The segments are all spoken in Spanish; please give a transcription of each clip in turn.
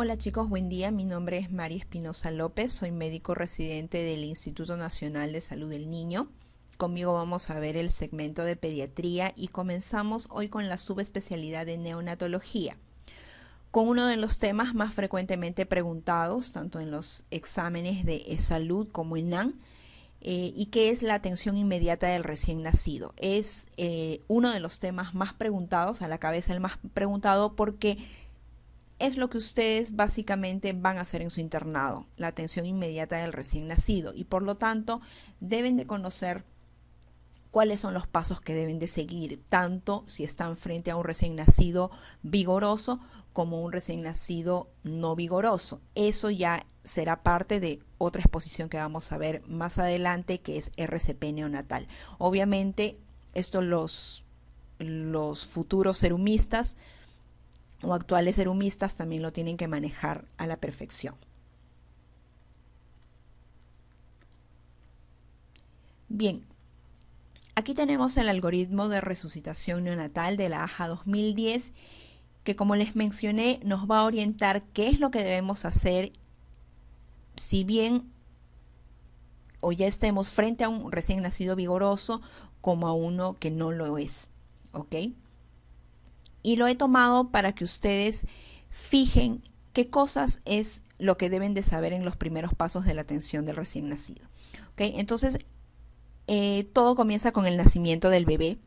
Hola chicos, buen día. Mi nombre es María Espinosa López, soy médico residente del Instituto Nacional de Salud del Niño. Conmigo vamos a ver el segmento de pediatría y comenzamos hoy con la subespecialidad de neonatología, con uno de los temas más frecuentemente preguntados, tanto en los exámenes de e-salud como en NAN, y que es la atención inmediata del recién nacido. Es uno de los temas más preguntados, a la cabeza el más preguntado, porque es lo que ustedes básicamente van a hacer en su internado, la atención inmediata del recién nacido, y por lo tanto deben de conocer cuáles son los pasos que deben de seguir, tanto si están frente a un recién nacido vigoroso como un recién nacido no vigoroso. Eso ya será parte de otra exposición que vamos a ver más adelante, que es RCP neonatal. Obviamente, esto los futuros serumistas o actuales serumistas también lo tienen que manejar a la perfección. Bien, aquí tenemos el algoritmo de resucitación neonatal de la AJA 2010, que como les mencioné nos va a orientar qué es lo que debemos hacer si bien o ya estemos frente a un recién nacido vigoroso como a uno que no lo es, ¿ok? Y lo he tomado para que ustedes fijen qué cosas es lo que deben de saber en los primeros pasos de la atención del recién nacido. ¿Okay? Entonces, todo comienza con el nacimiento del bebé.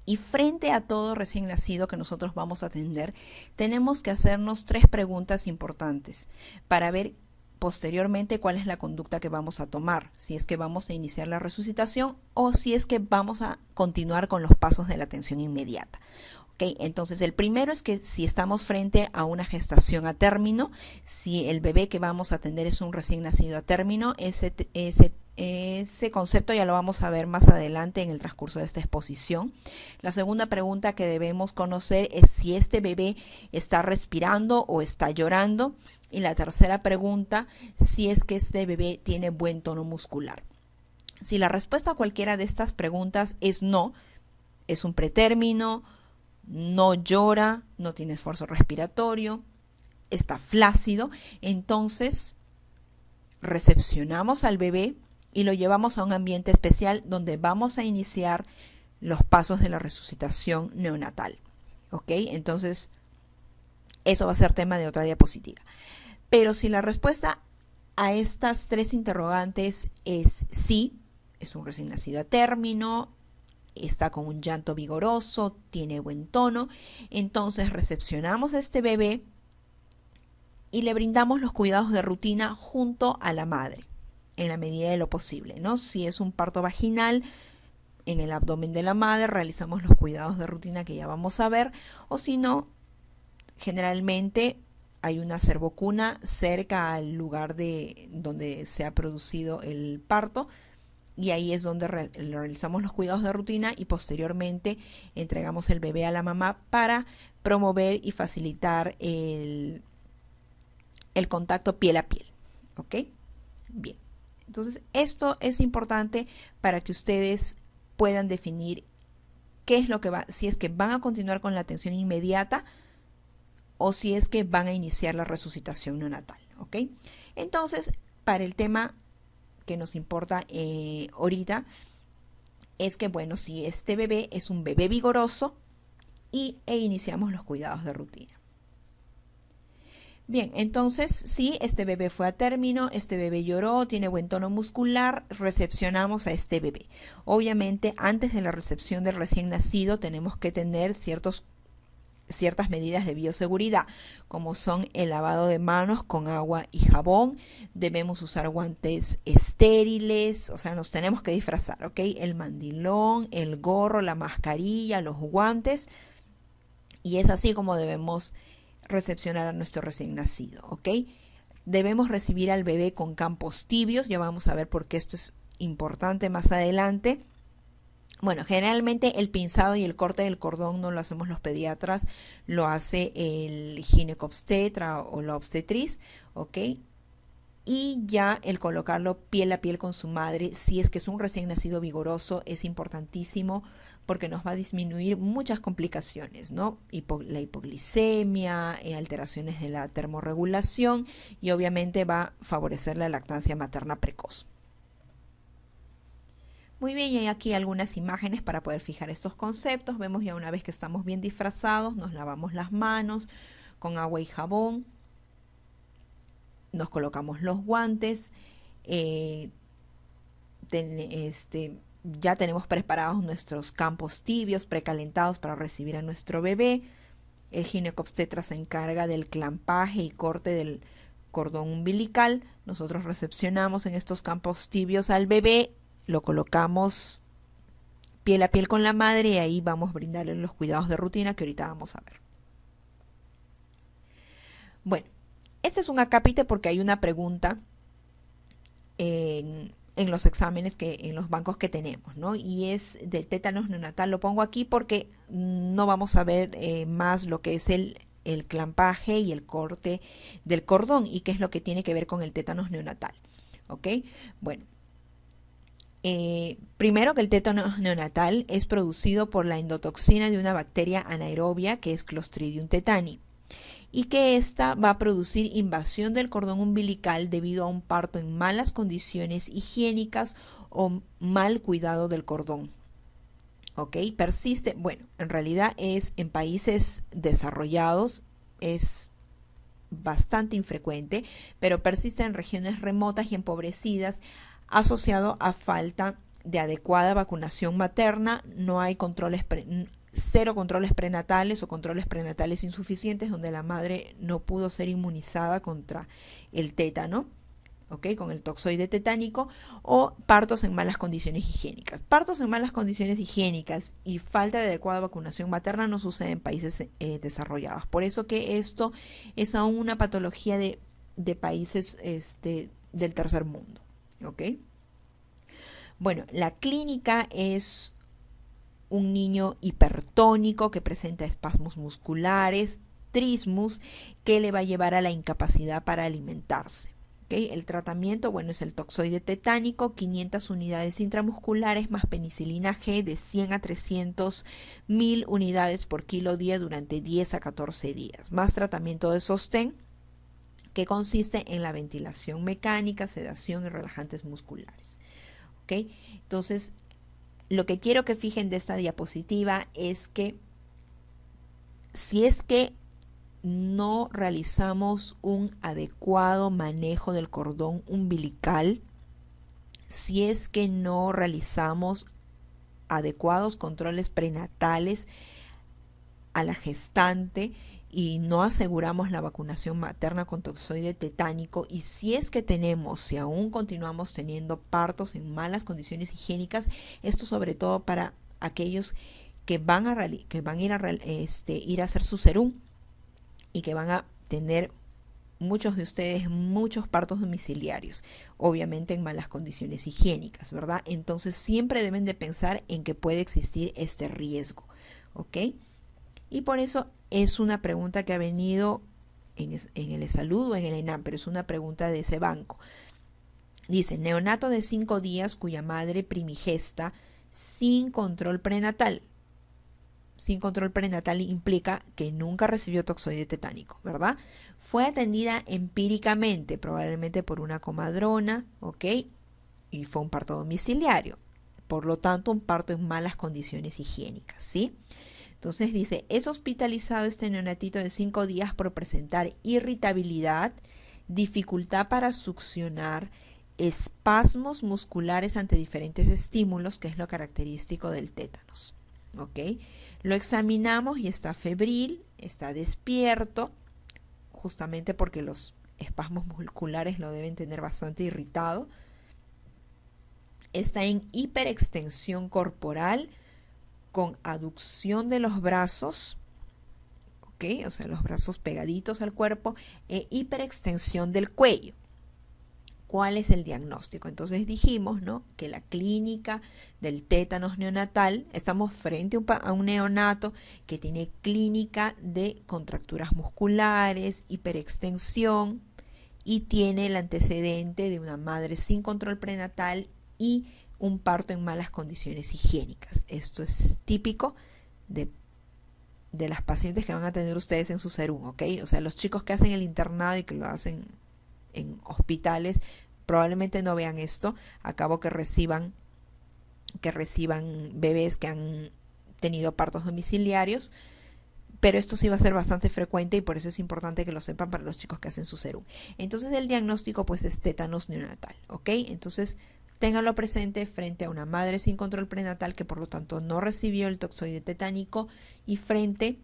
Y frente a todo recién nacido que nosotros vamos a atender, tenemos que hacernos 3 preguntas importantes para ver posteriormente cuál es la conducta que vamos a tomar, si es que vamos a iniciar la resucitación o si es que vamos a continuar con los pasos de la atención inmediata. Okay, entonces el primero es que si estamos frente a una gestación a término, si el bebé que vamos a atender es un recién nacido a término, ese concepto ya lo vamos a ver más adelante en el transcurso de esta exposición. La segunda pregunta que debemos conocer es si este bebé está respirando o está llorando. Y la tercera pregunta, si es que este bebé tiene buen tono muscular. Si la respuesta a cualquiera de estas preguntas es no, es un pretérmino, no llora, no tiene esfuerzo respiratorio, está flácido, entonces recepcionamos al bebé y lo llevamos a un ambiente especial donde vamos a iniciar los pasos de la resucitación neonatal. ¿Ok? Entonces, eso va a ser tema de otra diapositiva. Pero si la respuesta a estas 3 interrogantes es sí, es un recién nacido a término, está con un llanto vigoroso, tiene buen tono, entonces recepcionamos a este bebé y le brindamos los cuidados de rutina junto a la madre, en la medida de lo posible, ¿no? Si es un parto vaginal, en el abdomen de la madre realizamos los cuidados de rutina que ya vamos a ver, o si no, generalmente hay una cervocuna cerca al lugar de donde se ha producido el parto, y ahí es donde realizamos los cuidados de rutina y posteriormente entregamos el bebé a la mamá para promover y facilitar el contacto piel a piel. ¿Ok? Bien. Entonces, esto es importante para que ustedes puedan definir qué es lo que va, si es que van a continuar con la atención inmediata o si es que van a iniciar la resucitación neonatal. ¿Ok? Entonces, para el tema que nos importa ahorita es que, bueno, si este bebé es un bebé vigoroso e iniciamos los cuidados de rutina. Bien, entonces si este bebé fue a término, este bebé lloró, tiene buen tono muscular, recepcionamos a este bebé. Obviamente, antes de la recepción del recién nacido tenemos que tener ciertas medidas de bioseguridad, como son el lavado de manos con agua y jabón, debemos usar guantes estériles, o sea, nos tenemos que disfrazar, ¿ok? El mandilón, el gorro, la mascarilla, los guantes, y es así como debemos recepcionar a nuestro recién nacido, ¿ok? Debemos recibir al bebé con campos tibios, ya vamos a ver por qué esto es importante más adelante. Bueno, generalmente el pinzado y el corte del cordón no lo hacemos los pediatras, lo hace el ginecobstetra o la obstetriz, ¿ok? Y ya el colocarlo piel a piel con su madre, si es que es un recién nacido vigoroso, es importantísimo porque nos va a disminuir muchas complicaciones, ¿no? La hipoglicemia, alteraciones de la termorregulación y obviamente va a favorecer la lactancia materna precoz. Muy bien, y hay aquí algunas imágenes para poder fijar estos conceptos. Vemos ya una vez que estamos bien disfrazados, nos lavamos las manos con agua y jabón, nos colocamos los guantes, ya tenemos preparados nuestros campos tibios, precalentados para recibir a nuestro bebé. El ginecobstetra se encarga del clampaje y corte del cordón umbilical. Nosotros recepcionamos en estos campos tibios al bebé, lo colocamos piel a piel con la madre y ahí vamos a brindarle los cuidados de rutina que ahorita vamos a ver. Bueno, este es un acápite porque hay una pregunta en los exámenes, en los bancos que tenemos, ¿no? Y es de tétanos neonatal. Lo pongo aquí porque no vamos a ver más lo que es el clampaje y el corte del cordón y qué es lo que tiene que ver con el tétanos neonatal. ¿Ok? Bueno. Primero que el tétanos neonatal es producido por la endotoxina de una bacteria anaerobia que es Clostridium tetani y que ésta va a producir invasión del cordón umbilical debido a un parto en malas condiciones higiénicas o mal cuidado del cordón. ¿Ok? Persiste, bueno, en realidad es en países desarrollados, es bastante infrecuente, pero persiste en regiones remotas y empobrecidas, asociado a falta de adecuada vacunación materna. No hay cero controles prenatales o controles prenatales insuficientes donde la madre no pudo ser inmunizada contra el tétano, ¿ok? Con el toxoide tetánico, o partos en malas condiciones higiénicas. Partos en malas condiciones higiénicas y falta de adecuada vacunación materna no sucede en países desarrollados. Por eso que esto es aún una patología de países del tercer mundo. ¿Ok? Bueno, la clínica es un niño hipertónico que presenta espasmos musculares, trismus, que le va a llevar a la incapacidad para alimentarse. ¿Okay? El tratamiento, bueno, es el toxoide tetánico, 500 unidades intramusculares más penicilina G de 100 a 300.000 unidades por kilo día durante 10 a 14 días, más tratamiento de sostén, que consiste en la ventilación mecánica, sedación y relajantes musculares. ¿Ok? Entonces, lo que quiero que fijen de esta diapositiva es que si es que no realizamos un adecuado manejo del cordón umbilical, si es que no realizamos adecuados controles prenatales a la gestante, y no aseguramos la vacunación materna con toxoide tetánico, y si es que tenemos, si aún continuamos teniendo partos en malas condiciones higiénicas, esto sobre todo para aquellos que van a ir a hacer su serum y que van a tener, muchos de ustedes, muchos partos domiciliarios, obviamente en malas condiciones higiénicas, ¿verdad? Entonces siempre deben de pensar en que puede existir este riesgo, ¿ok? Y por eso es una pregunta que ha venido en el eSalud o en el ENAM, pero es una pregunta de ese banco. Dice, neonato de 5 días cuya madre primigesta sin control prenatal. Sin control prenatal implica que nunca recibió toxoide tetánico, ¿verdad? Fue atendida empíricamente, probablemente por una comadrona, ¿ok? Y fue un parto domiciliario. Por lo tanto, un parto en malas condiciones higiénicas, ¿sí? Entonces dice, es hospitalizado este neonatito de 5 días por presentar irritabilidad, dificultad para succionar, espasmos musculares ante diferentes estímulos, que es lo característico del tétanos. ¿Ok? Lo examinamos y está febril, está despierto, justamente porque los espasmos musculares lo deben tener bastante irritado. Está en hiperextensión corporal, con aducción de los brazos, ¿ok? O sea, los brazos pegaditos al cuerpo, e hiperextensión del cuello. ¿Cuál es el diagnóstico? Entonces dijimos, ¿no?, que la clínica del tétanos neonatal, estamos frente a un neonato que tiene clínica de contracturas musculares, hiperextensión, y tiene el antecedente de una madre sin control prenatal y un parto en malas condiciones higiénicas. Esto es típico de las pacientes que van a tener ustedes en su SERUM, ¿ok? O sea, los chicos que hacen el internado y que lo hacen en hospitales probablemente no vean esto, a cabo que reciban bebés que han tenido partos domiciliarios, pero esto sí va a ser bastante frecuente y por eso es importante que lo sepan para los chicos que hacen su SERUM. Entonces el diagnóstico pues es tétanos neonatal, ¿ok? Entonces ténganlo presente frente a una madre sin control prenatal que por lo tanto no recibió el toxoide tetánico y frente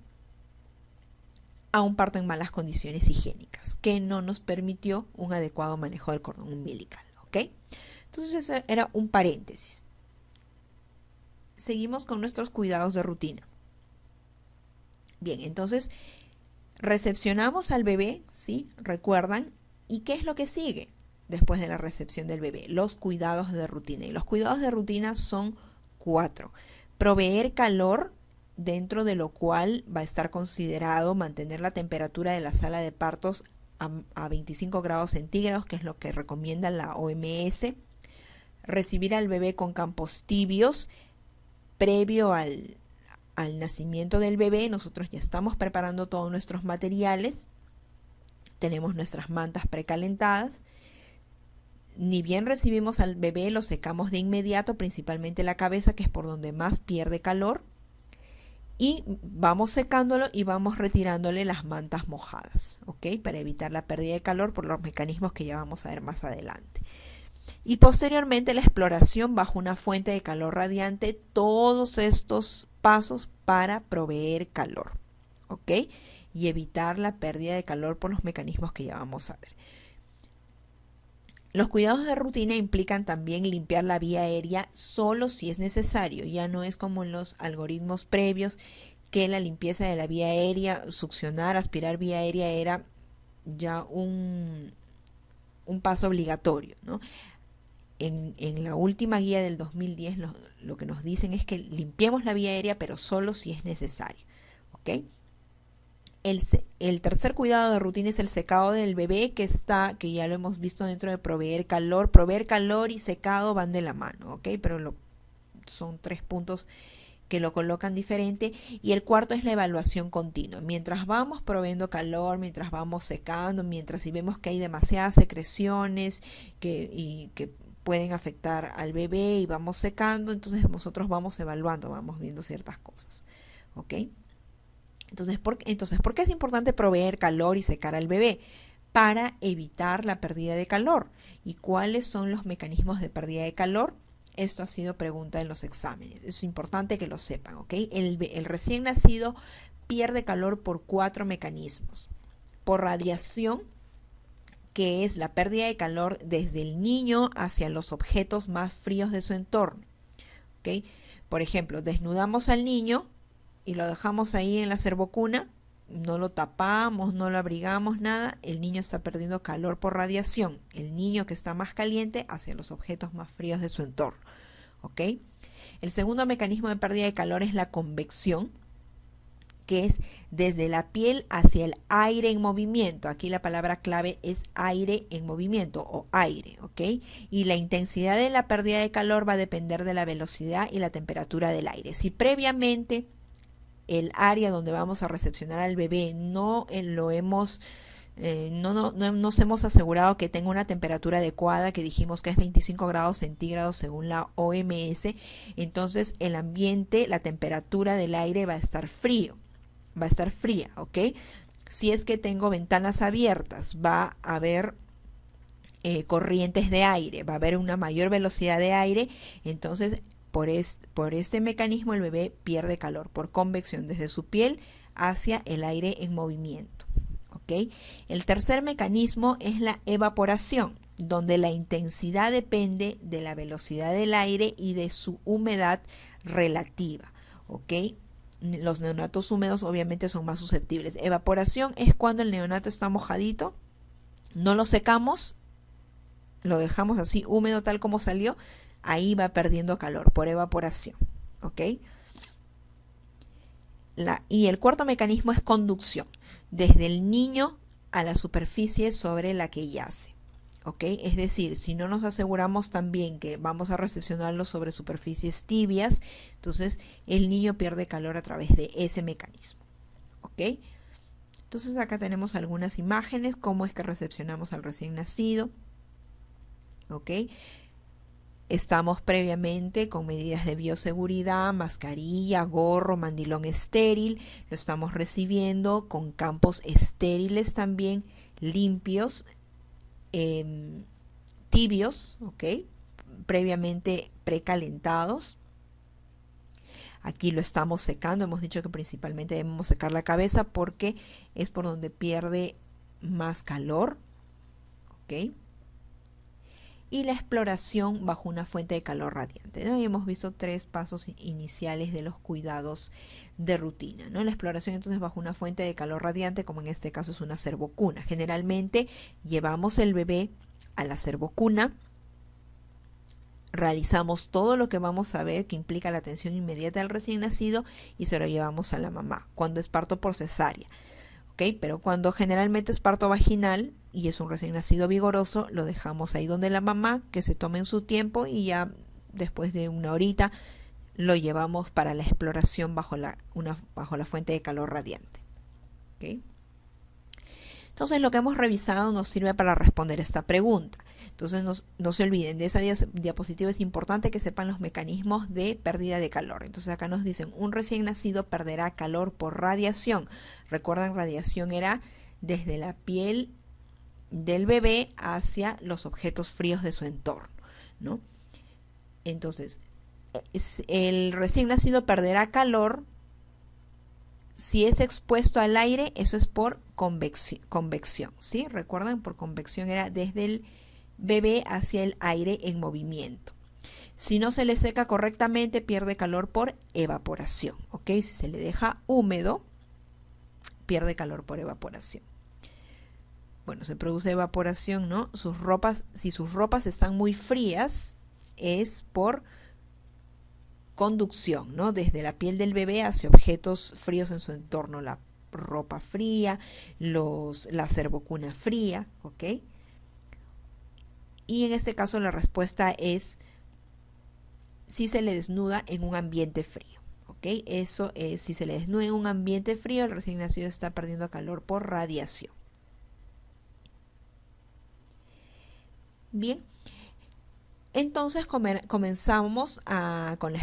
a un parto en malas condiciones higiénicas que no nos permitió un adecuado manejo del cordón umbilical, ¿ok? Entonces eso era un paréntesis. Seguimos con nuestros cuidados de rutina. Bien, entonces recepcionamos al bebé, ¿sí? ¿Recuerdan? ¿Y qué es lo que sigue después de la recepción del bebé? Los cuidados de rutina. Y los cuidados de rutina son 4. Proveer calor, dentro de lo cual va a estar considerado mantener la temperatura de la sala de partos a 25 grados centígrados, que es lo que recomienda la OMS. Recibir al bebé con campos tibios previo al nacimiento del bebé. Nosotros ya estamos preparando todos nuestros materiales, tenemos nuestras mantas precalentadas. Ni bien recibimos al bebé, lo secamos de inmediato, principalmente la cabeza, que es por donde más pierde calor, y vamos secándolo y vamos retirándole las mantas mojadas, ¿ok? Para evitar la pérdida de calor por los mecanismos que ya vamos a ver más adelante. Y posteriormente la exploración bajo una fuente de calor radiante, todos estos pasos para proveer calor, ¿ok? Y evitar la pérdida de calor por los mecanismos que ya vamos a ver. Los cuidados de rutina implican también limpiar la vía aérea solo si es necesario. Ya no es como en los algoritmos previos que la limpieza de la vía aérea, succionar, aspirar vía aérea era ya un paso obligatorio, ¿no? En la última guía del 2010 lo que nos dicen es que limpiemos la vía aérea, pero solo si es necesario, ¿ok? El tercer cuidado de rutina es el secado del bebé, que ya lo hemos visto dentro de proveer calor. Proveer calor y secado van de la mano, ¿ok? Pero son 3 puntos que lo colocan diferente. Y el cuarto es la evaluación continua. Mientras vamos proveyendo calor, mientras vamos secando, mientras si vemos que hay demasiadas secreciones que pueden afectar al bebé y vamos secando, entonces nosotros vamos evaluando, vamos viendo ciertas cosas, ¿ok? Entonces, ¿por qué es importante proveer calor y secar al bebé? Para evitar la pérdida de calor. ¿Y cuáles son los mecanismos de pérdida de calor? Esto ha sido pregunta en los exámenes. Es importante que lo sepan, ¿ok? El recién nacido pierde calor por 4 mecanismos. Por radiación, que es la pérdida de calor desde el niño hacia los objetos más fríos de su entorno, ¿ok? Por ejemplo, desnudamos al niño y lo dejamos ahí en la cervocuna, no lo tapamos, no lo abrigamos, nada, el niño está perdiendo calor por radiación. El niño que está más caliente hacia los objetos más fríos de su entorno, ¿ok? El segundo mecanismo de pérdida de calor es la convección, que es desde la piel hacia el aire en movimiento. Aquí la palabra clave es aire en movimiento o aire, ¿ok? Y la intensidad de la pérdida de calor va a depender de la velocidad y la temperatura del aire. Si previamente el área donde vamos a recepcionar al bebé no nos hemos asegurado que tenga una temperatura adecuada, que dijimos que es 25 grados centígrados según la OMS, entonces el ambiente, la temperatura del aire va a estar fría, ¿ok? Si es que tengo ventanas abiertas, va a haber corrientes de aire, va a haber una mayor velocidad de aire, entonces por este mecanismo el bebé pierde calor por convección desde su piel hacia el aire en movimiento, ¿ok? El tercer mecanismo es la evaporación, donde la intensidad depende de la velocidad del aire y de su humedad relativa, ¿ok? Los neonatos húmedos obviamente son más susceptibles. Evaporación es cuando el neonato está mojadito, no lo secamos, lo dejamos así húmedo tal como salió, ahí va perdiendo calor por evaporación, ¿ok? Y el cuarto mecanismo es conducción, desde el niño a la superficie sobre la que yace, ¿ok? Es decir, si no nos aseguramos también que vamos a recepcionarlo sobre superficies tibias, entonces el niño pierde calor a través de ese mecanismo, ¿ok? Entonces acá tenemos algunas imágenes, cómo es que recepcionamos al recién nacido, ¿ok? Estamos previamente con medidas de bioseguridad, mascarilla, gorro, mandilón estéril. Lo estamos recibiendo con campos estériles también, limpios, tibios, ¿ok? Previamente precalentados. Aquí lo estamos secando. Hemos dicho que principalmente debemos secar la cabeza porque es por donde pierde más calor, ¿ok? Y la exploración bajo una fuente de calor radiante, ¿no? Y hemos visto 3 pasos iniciales de los cuidados de rutina, ¿no? La exploración entonces bajo una fuente de calor radiante, como en este caso es una servocuna. Generalmente llevamos el bebé a la servocuna, realizamos todo lo que vamos a ver que implica la atención inmediata del recién nacido y se lo llevamos a la mamá, cuando es parto por cesárea. ¿Okay? Pero cuando generalmente es parto vaginal y es un recién nacido vigoroso, lo dejamos ahí donde la mamá, que se tomen su tiempo y ya después de una horita lo llevamos para la exploración bajo la fuente de calor radiante. ¿Okay? Entonces lo que hemos revisado nos sirve para responder esta pregunta. Entonces no se olviden, de esa diapositiva es importante que sepan los mecanismos de pérdida de calor. Entonces acá nos dicen, un recién nacido perderá calor por radiación. Recuerdan, radiación era desde la piel del bebé hacia los objetos fríos de su entorno, ¿no? Entonces, el recién nacido perderá calor si es expuesto al aire. Eso es por convección, ¿sí? Recuerdan, por convección era desde el bebé hacia el aire en movimiento. Si no se le seca correctamente, pierde calor por evaporación, ¿ok? Si se le deja húmedo, pierde calor por evaporación. Bueno, se produce evaporación, ¿no? Si sus ropas están muy frías, es por conducción, ¿no? Desde la piel del bebé hacia objetos fríos en su entorno, la ropa fría, la servocuna fría, ¿ok? Y en este caso la respuesta es si se le desnuda en un ambiente frío, ¿ok? Eso es, si se le desnuda en un ambiente frío, el recién nacido está perdiendo calor por radiación. Bien, entonces comenzamos con la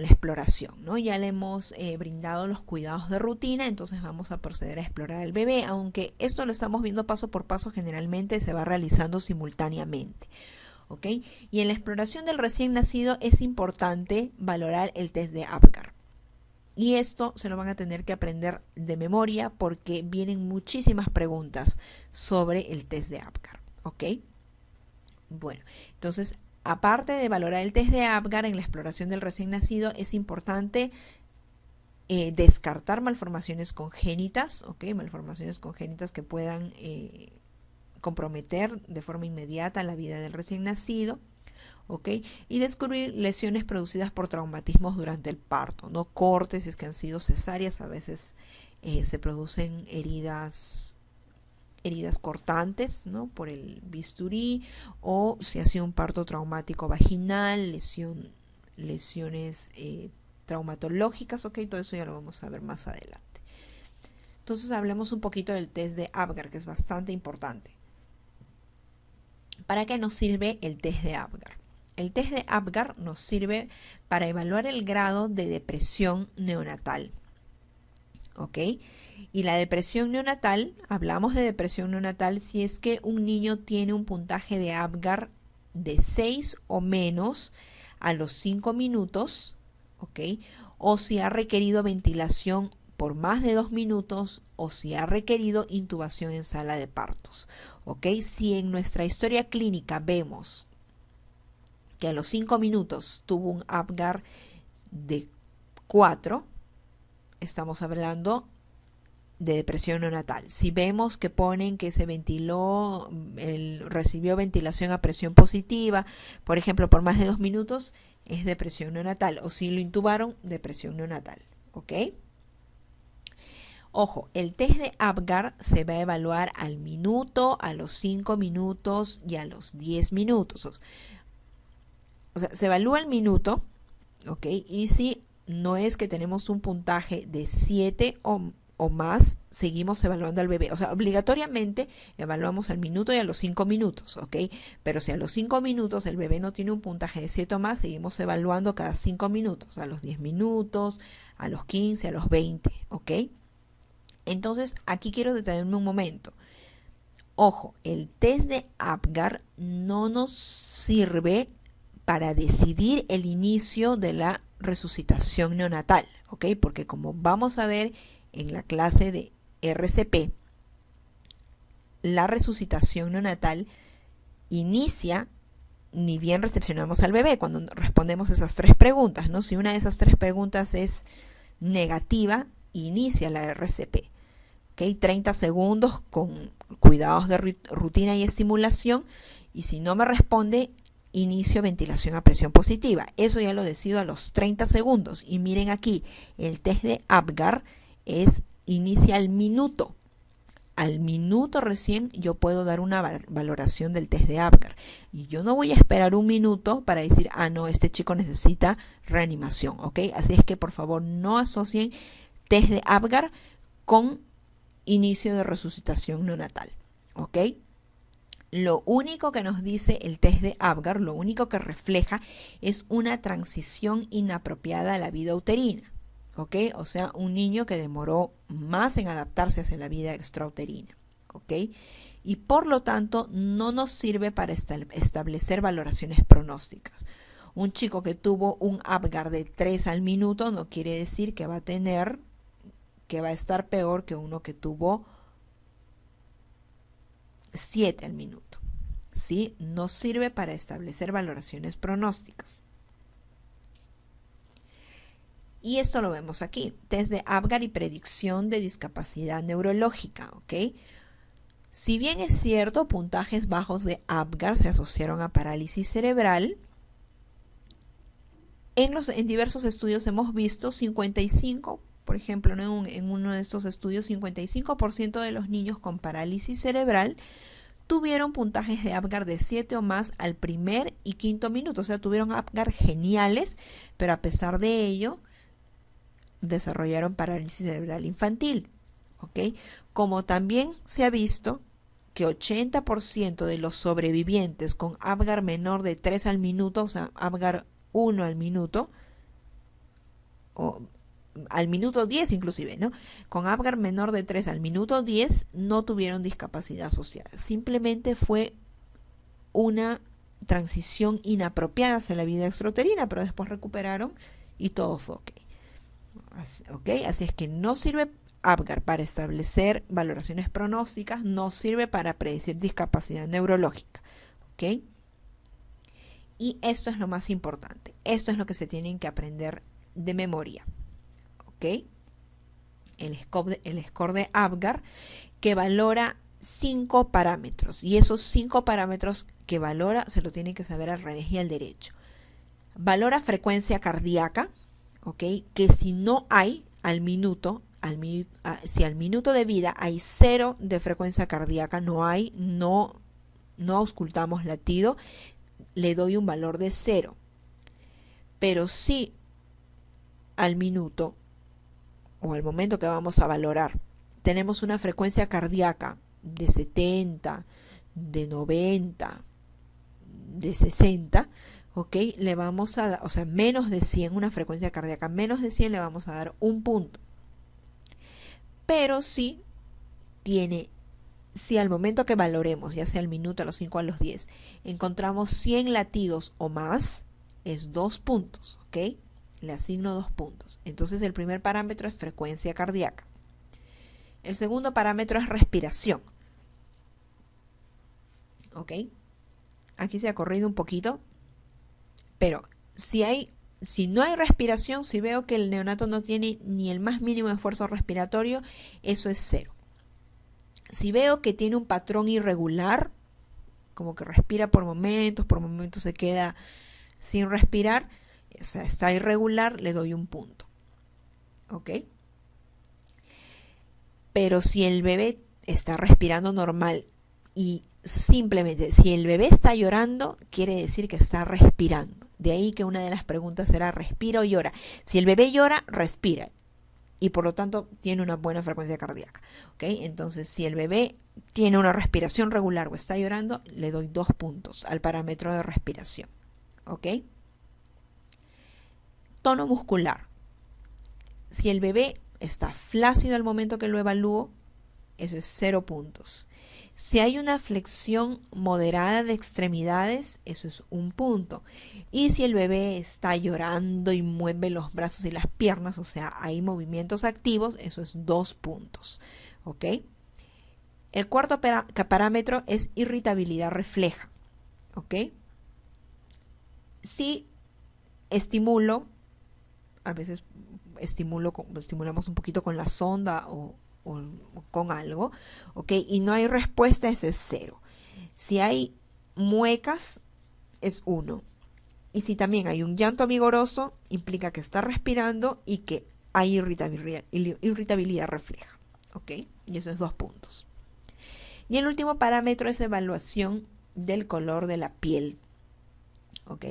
exploración, ¿no? Ya le hemos brindado los cuidados de rutina, entonces vamos a proceder a explorar al bebé, aunque esto lo estamos viendo paso por paso, generalmente se va realizando simultáneamente, ¿ok? Y en la exploración del recién nacido es importante valorar el test de Apgar. Y esto se lo van a tener que aprender de memoria porque vienen muchísimas preguntas sobre el test de Apgar, ¿ok? Bueno, entonces, aparte de valorar el test de Apgar en la exploración del recién nacido, es importante descartar malformaciones congénitas, ¿ok? Malformaciones congénitas que puedan comprometer de forma inmediata la vida del recién nacido, ¿ok? Y descubrir lesiones producidas por traumatismos durante el parto, no cortes, si es que han sido cesáreas, a veces se producen heridas cortantes, ¿no? Por el bisturí, o si ha sido un parto traumático vaginal, lesiones traumatológicas, ¿ok? Todo eso ya lo vamos a ver más adelante. Entonces hablemos un poquito del test de Apgar, que es bastante importante. ¿Para qué nos sirve el test de Apgar? El test de Apgar nos sirve para evaluar el grado de depresión neonatal, ¿ok? Y la depresión neonatal, hablamos de depresión neonatal si es que un niño tiene un puntaje de Apgar de 6 o menos a los 5 minutos, ¿ok? O si ha requerido ventilación por más de 2 minutos o si ha requerido intubación en sala de partos, ¿ok? Si en nuestra historia clínica vemos que a los 5 minutos tuvo un Apgar de 4, estamos hablando de depresión neonatal. Si vemos que ponen que se ventiló, recibió ventilación a presión positiva, por ejemplo, por más de 2 minutos, es depresión neonatal. O si lo intubaron, depresión neonatal, ¿ok? Ojo, el test de Apgar se va a evaluar al minuto, a los 5 minutos y a los 10 minutos. O sea, se evalúa al minuto, ¿ok? Y si no es que tenemos un puntaje de 7 o más, seguimos evaluando al bebé. O sea, obligatoriamente evaluamos al minuto y a los 5 minutos, ¿ok? Pero si a los 5 minutos el bebé no tiene un puntaje de 7 o más, seguimos evaluando cada 5 minutos, a los 10 minutos, a los 15, a los 20, ¿ok? Entonces, aquí quiero detenerme un momento. Ojo, el test de Apgar no nos sirve para decidir el inicio de la resucitación neonatal, ¿ok? Porque como vamos a ver en la clase de RCP, la resucitación neonatal inicia ni bien recepcionamos al bebé cuando respondemos esas 3 preguntas, ¿no? Si una de esas 3 preguntas es negativa, inicia la RCP. ¿Okay? 30 segundos con cuidados de rutina y estimulación, y si no me responde, inicio ventilación a presión positiva. Eso ya lo decido a los 30 segundos. Y miren aquí, el test de Apgar inicia al minuto. Al minuto recién yo puedo dar una valoración del test de Apgar. Y yo no voy a esperar un minuto para decir, ah, no, este chico necesita reanimación, ¿ok? Así es que por favor no asocien test de Apgar con inicio de resucitación neonatal, ¿ok? Lo único que nos dice el test de Apgar, lo único que refleja es una transición inapropiada a la vida uterina, ¿ok? O sea, un niño que demoró más en adaptarse hacia la vida extrauterina, ¿ok? Y por lo tanto no nos sirve para establecer valoraciones pronósticas. Un chico que tuvo un Apgar de 3 al minuto no quiere decir que va a estar peor que uno que tuvo 7 al minuto. ¿Sí? No sirve para establecer valoraciones pronósticas. Y esto lo vemos aquí. Test de Apgar y predicción de discapacidad neurológica. ¿Ok? Si bien es cierto, puntajes bajos de Apgar se asociaron a parálisis cerebral, en diversos estudios hemos visto 55%. Por ejemplo, ¿no? en uno de estos estudios, 55% de los niños con parálisis cerebral tuvieron puntajes de Apgar de 7 o más al primer y quinto minuto. O sea, tuvieron Apgar geniales, pero a pesar de ello, desarrollaron parálisis cerebral infantil. ¿Ok? Como también se ha visto que 80% de los sobrevivientes con Apgar menor de 3 al minuto, o sea, Apgar 1 al minuto, o al minuto 10 inclusive, ¿no? Con Apgar menor de 3 al minuto 10 no tuvieron discapacidad asociada. Simplemente fue una transición inapropiada hacia la vida extrauterina, pero después recuperaron y todo fue ok. Así es que no sirve Apgar para establecer valoraciones pronósticas, no sirve para predecir discapacidad neurológica. ¿Ok? Y esto es lo más importante. Esto es lo que se tienen que aprender de memoria. ¿Ok? El score de Apgar, que valora 5 parámetros, y esos 5 parámetros que valora se lo tienen que saber al revés y al derecho. Valora frecuencia cardíaca, ¿ok? Que si no hay al minuto, si al minuto de vida hay 0 de frecuencia cardíaca, no auscultamos latido, le doy un valor de 0. Pero si al minuto o al momento que vamos a valorar tenemos una frecuencia cardíaca de 70, de 90, de 60, ¿ok? Le vamos a dar, o sea, menos de 100, una frecuencia cardíaca menos de 100, le vamos a dar un punto. Pero si al momento que valoremos, ya sea al minuto, a los 5, a los 10, encontramos 100 latidos o más, es 2 puntos, ¿ok? Le asigno 2 puntos. Entonces el primer parámetro es frecuencia cardíaca. El segundo parámetro es respiración. ¿Ok? Aquí se ha corrido un poquito, pero si no hay respiración, si veo que el neonato no tiene ni el más mínimo esfuerzo respiratorio, eso es 0. Si veo que tiene un patrón irregular, como que respira por momentos se queda sin respirar, o sea, está irregular, le doy un punto. ¿Ok? Pero si el bebé está respirando normal y simplemente si el bebé está llorando, quiere decir que está respirando. De ahí que una de las preguntas será, ¿respira o llora? Si el bebé llora, respira y por lo tanto tiene una buena frecuencia cardíaca. ¿Ok? Entonces, si el bebé tiene una respiración regular o está llorando, le doy 2 puntos al parámetro de respiración. ¿Ok? Tono muscular. Si el bebé está flácido al momento que lo evalúo, eso es 0 puntos. Si hay una flexión moderada de extremidades, eso es 1 punto. Y si el bebé está llorando y mueve los brazos y las piernas, o sea, hay movimientos activos, eso es 2 puntos. ¿Ok? El cuarto parámetro es irritabilidad refleja. ¿Ok? Si estimulo, a veces estimulamos un poquito con la sonda o con algo, ¿ok? Y no hay respuesta, eso es 0. Si hay muecas, es 1. Y si también hay un llanto vigoroso, implica que está respirando y que hay irritabilidad refleja, ¿ok? Y eso es 2 puntos. Y el último parámetro es evaluación del color de la piel, ¿ok?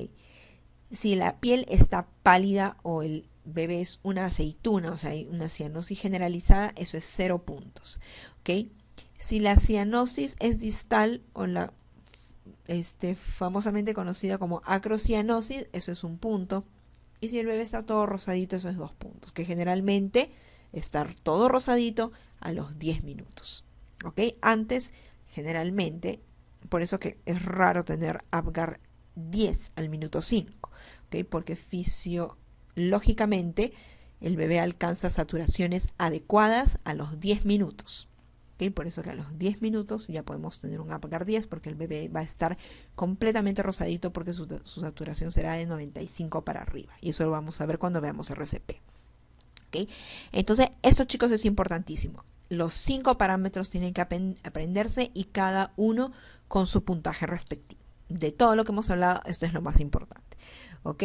Si la piel está pálida o el bebé es una aceituna, o sea, hay una cianosis generalizada, eso es 0 puntos. ¿Ok? Si la cianosis es distal o la famosamente conocida como acrocianosis, eso es 1 punto. Y si el bebé está todo rosadito, eso es 2 puntos, que generalmente está todo rosadito a los 10 minutos. ¿Ok? Antes, generalmente, por eso que es raro tener Apgar 10 al minuto 5. ¿Ok? Porque fisiológicamente el bebé alcanza saturaciones adecuadas a los 10 minutos. ¿Ok? Por eso que a los 10 minutos ya podemos tener un Apgar 10 porque el bebé va a estar completamente rosadito porque su saturación será de 95 para arriba. Y eso lo vamos a ver cuando veamos RCP. ¿Ok? Entonces, esto, chicos, es importantísimo. Los 5 parámetros tienen que aprenderse y cada uno con su puntaje respectivo. De todo lo que hemos hablado, esto es lo más importante. ¿Ok?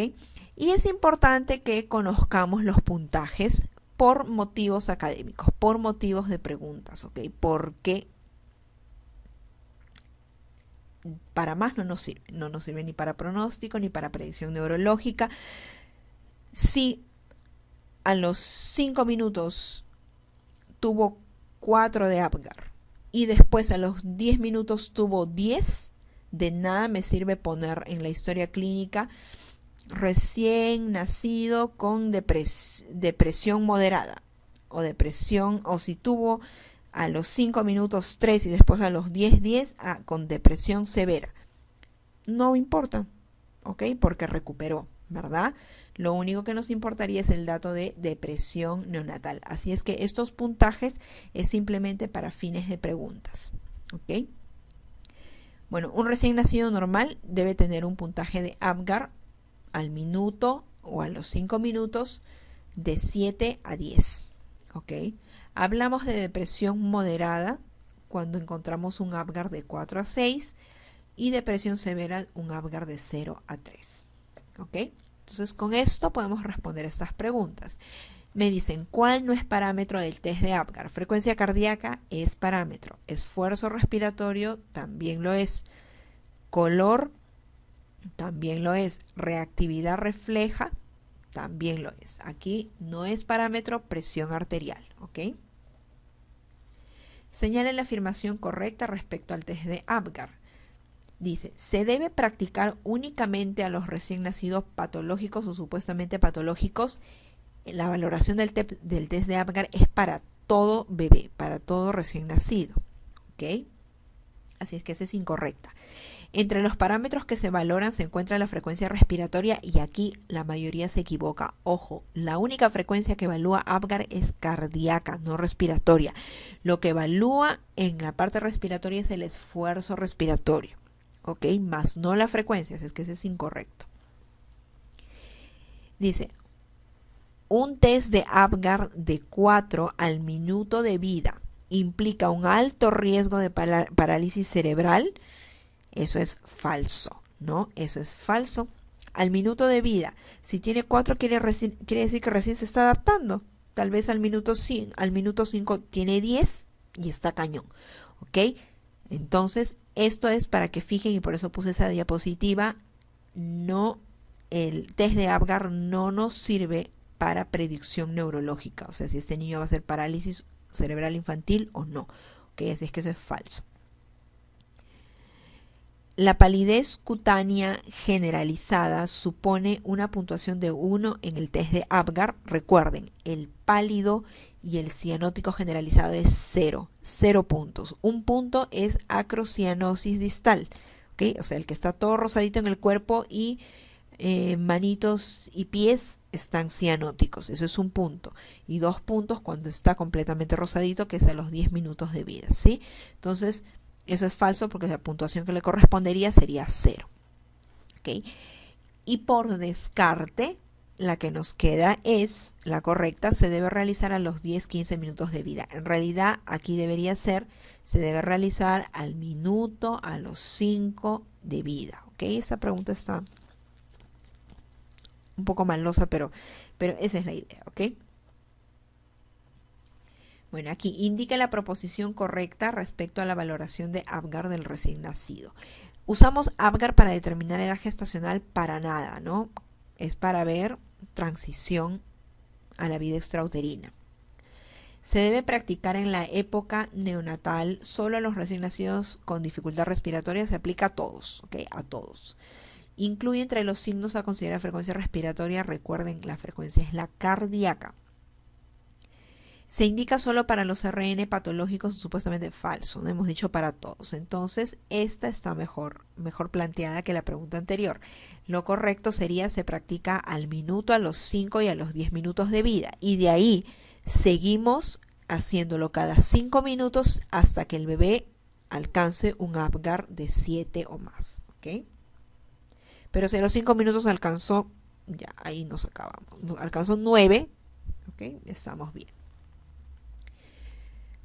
Y es importante que conozcamos los puntajes por motivos académicos, por motivos de preguntas, ¿ok? Porque para más no nos sirve. No nos sirve ni para pronóstico ni para predicción neurológica. Si a los 5 minutos tuvo 4 de Apgar y después a los 10 minutos tuvo 10, de nada me sirve poner en la historia clínica recién nacido con depresión moderada o depresión, o si tuvo a los 5 minutos 3 y después a los 10 con depresión severa. No importa, ¿ok? Porque recuperó, ¿verdad? Lo único que nos importaría es el dato de depresión neonatal. Así es que estos puntajes es simplemente para fines de preguntas, ¿ok? Bueno, un recién nacido normal debe tener un puntaje de Apgar al minuto o a los 5 minutos de 7 a 10. ¿Ok? Hablamos de depresión moderada cuando encontramos un Apgar de 4 a 6 y depresión severa un Apgar de 0 a 3. ¿Ok? Entonces con esto podemos responder estas preguntas. Me dicen, ¿cuál no es parámetro del test de Apgar? Frecuencia cardíaca es parámetro. Esfuerzo respiratorio también lo es. Color también lo es. Reactividad refleja también lo es. Aquí no es parámetro presión arterial, ¿ok? Señale la afirmación correcta respecto al test de Apgar. Dice, se debe practicar únicamente a los recién nacidos patológicos o supuestamente patológicos. La valoración del test de Apgar es para todo bebé, para todo recién nacido, ¿ok? Así es que esa es incorrecta. Entre los parámetros que se valoran se encuentra la frecuencia respiratoria y aquí la mayoría se equivoca. Ojo, la única frecuencia que evalúa Apgar es cardíaca, no respiratoria. Lo que evalúa en la parte respiratoria es el esfuerzo respiratorio, ¿ok? Más no la frecuencia, así es que ese es incorrecto. Dice, un test de Apgar de 4 al minuto de vida implica un alto riesgo de parálisis cerebral. Eso es falso, ¿no? Eso es falso. Al minuto de vida, si tiene 4 quiere decir que recién se está adaptando. tal vez al minuto 5 tiene 10 y está cañón, ¿ok? Entonces, esto es para que fijen, y por eso puse esa diapositiva, no, el test de Apgar no nos sirve para predicción neurológica, o sea, si este niño va a hacer parálisis cerebral infantil o no, ¿ok? Así es que eso es falso. La palidez cutánea generalizada supone una puntuación de 1 en el test de Apgar. Recuerden, el pálido y el cianótico generalizado es 0, 0 puntos. Un punto es acrocianosis distal, ¿ok? O sea, el que está todo rosadito en el cuerpo y manitos y pies están cianóticos, eso es un punto. Y 2 puntos cuando está completamente rosadito, que es a los 10 minutos de vida, ¿sí? Entonces, eso es falso porque la puntuación que le correspondería sería 0. ¿Okay? Y por descarte, la que nos queda es la correcta, se debe realizar a los 10-15 minutos de vida. En realidad, aquí debería ser, se debe realizar al minuto, a los 5 de vida. ¿Ok? Esa pregunta está un poco malosa, pero esa es la idea. ¿Ok? Bueno, aquí indica la proposición correcta respecto a la valoración de Apgar del recién nacido. ¿Usamos Apgar para determinar edad gestacional? Para nada, ¿no? Es para ver transición a la vida extrauterina. Se debe practicar en la época neonatal solo a los recién nacidos con dificultad respiratoria. Se aplica a todos, ¿ok? A todos. Incluye entre los signos a considerar frecuencia respiratoria. Recuerden, la frecuencia es la cardíaca. Se indica solo para los RN patológicos, supuestamente falso, no hemos dicho para todos. Entonces, esta está mejor planteada que la pregunta anterior. Lo correcto sería, se practica al minuto, a los 5 y a los 10 minutos de vida. Y de ahí seguimos haciéndolo cada 5 minutos hasta que el bebé alcance un Apgar de 7 o más. ¿Ok? Pero si a los 5 minutos alcanzó, ya ahí nos acabamos. Alcanzó 9, ¿ok? Estamos bien.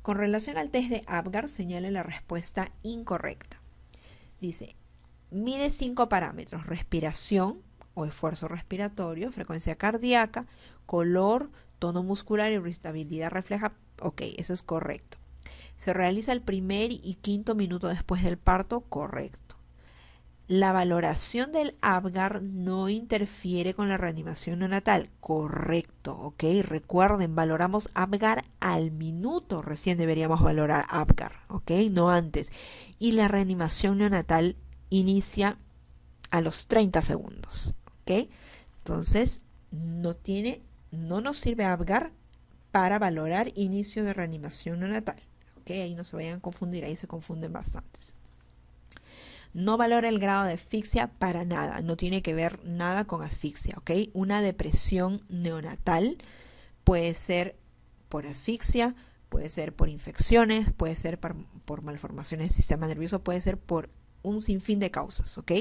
Con relación al test de Apgar, señale la respuesta incorrecta. Dice, mide 5 parámetros: respiración o esfuerzo respiratorio, frecuencia cardíaca, color, tono muscular y irritabilidad refleja. Ok, eso es correcto. Se realiza el primer y quinto minuto después del parto, correcto. La valoración del Apgar no interfiere con la reanimación neonatal. Correcto, ¿ok? Recuerden, valoramos Apgar al minuto. Recién deberíamos valorar Apgar, ¿ok? No antes. Y la reanimación neonatal inicia a los 30 segundos, ¿ok? Entonces, no nos sirve Apgar para valorar inicio de reanimación neonatal, ¿ok? Ahí no se vayan a confundir, ahí se confunden bastantes. No valora el grado de asfixia para nada, no tiene que ver nada con asfixia, ¿ok? Una depresión neonatal puede ser por asfixia, puede ser por infecciones, puede ser por malformaciones del sistema nervioso, puede ser por un sinfín de causas, ¿ok?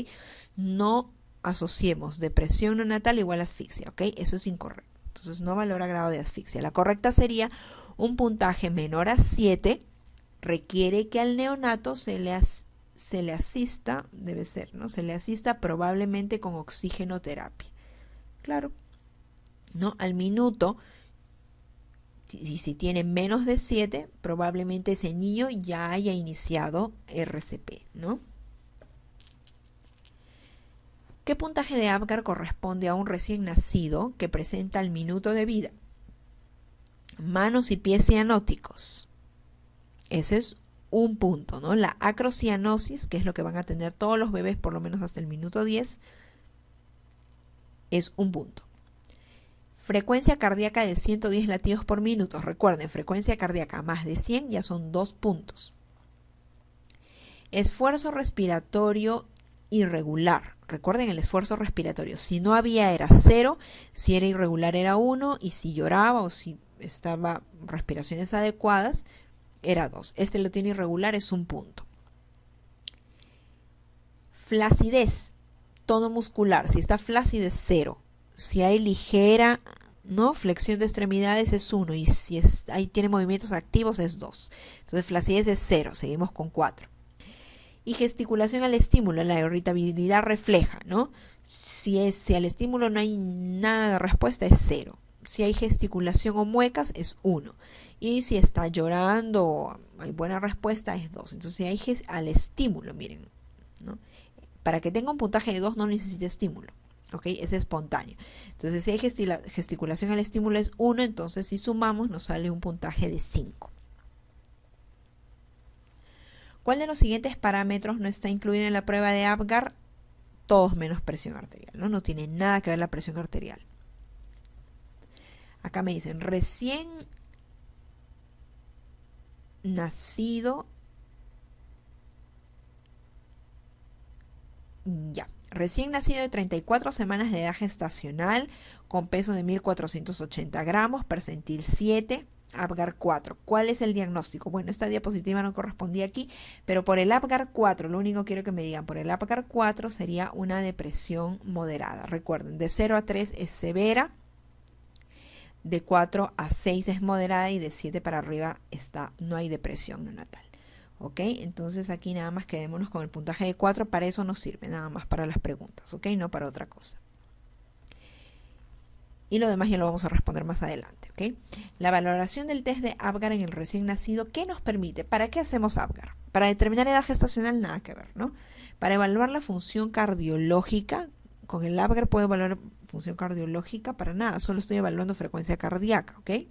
No asociemos depresión neonatal igual a asfixia, ¿ok? Eso es incorrecto. Entonces no valora grado de asfixia. La correcta sería un puntaje menor a 7, requiere que al neonato se le asista, debe ser, ¿no? Se le asista probablemente con oxigenoterapia. Claro, ¿no? Al minuto, si tiene menos de 7, probablemente ese niño ya haya iniciado RCP, ¿no? ¿Qué puntaje de Apgar corresponde a un recién nacido que presenta al minuto de vida? Manos y pies cianóticos. Ese es un punto, ¿no? La acrocianosis, que es lo que van a tener todos los bebés por lo menos hasta el minuto 10, es un punto. Frecuencia cardíaca de 110 latidos por minuto. Recuerden, frecuencia cardíaca más de 100 ya son 2 puntos. Esfuerzo respiratorio irregular. Recuerden el esfuerzo respiratorio. Si no había era 0, si era irregular era 1 y si lloraba o si estaba respiraciones adecuadas era 2. Este lo tiene irregular, es un punto. Flacidez, tono muscular. Si está flácido es 0. Si hay ligera, ¿no?, flexión de extremidades es 1. Y si ahí tiene movimientos activos es 2. Entonces flacidez es 0. Seguimos con 4. Y gesticulación al estímulo. La irritabilidad refleja, ¿no? Si al estímulo no hay nada de respuesta es 0. Si hay gesticulación o muecas es 1. Y si está llorando o hay buena respuesta es 2. Entonces si hay al estímulo, miren, ¿no? Para que tenga un puntaje de 2 no necesita estímulo. ¿Ok? Es espontáneo. Entonces si hay gesticulación al estímulo es 1, entonces si sumamos nos sale un puntaje de 5. ¿Cuál de los siguientes parámetros no está incluido en la prueba de Apgar? Todos menos presión arterial, ¿no? No tiene nada que ver la presión arterial. Acá me dicen, recién nacido, recién nacido de 34 semanas de edad gestacional, con peso de 1480 gramos, percentil 7, Apgar 4. ¿Cuál es el diagnóstico? Bueno, esta diapositiva no correspondía aquí, pero por el Apgar 4, lo único que quiero que me digan, por el Apgar 4 sería una depresión moderada. Recuerden, de 0 a 3 es severa, de 4 a 6 es moderada y de 7 para arriba no hay depresión neonatal. ¿Ok? Entonces aquí nada más quedémonos con el puntaje de 4, para eso nos sirve, nada más para las preguntas, ¿ok? No para otra cosa. Y lo demás ya lo vamos a responder más adelante, ¿ok? La valoración del test de Apgar en el recién nacido, ¿qué nos permite? ¿Para qué hacemos Apgar? Para determinar edad gestacional, nada que ver, ¿no? Para evaluar la función cardiológica, con el Apgar puedo evaluar función cardiológica, para nada, solo estoy evaluando frecuencia cardíaca, ¿ok?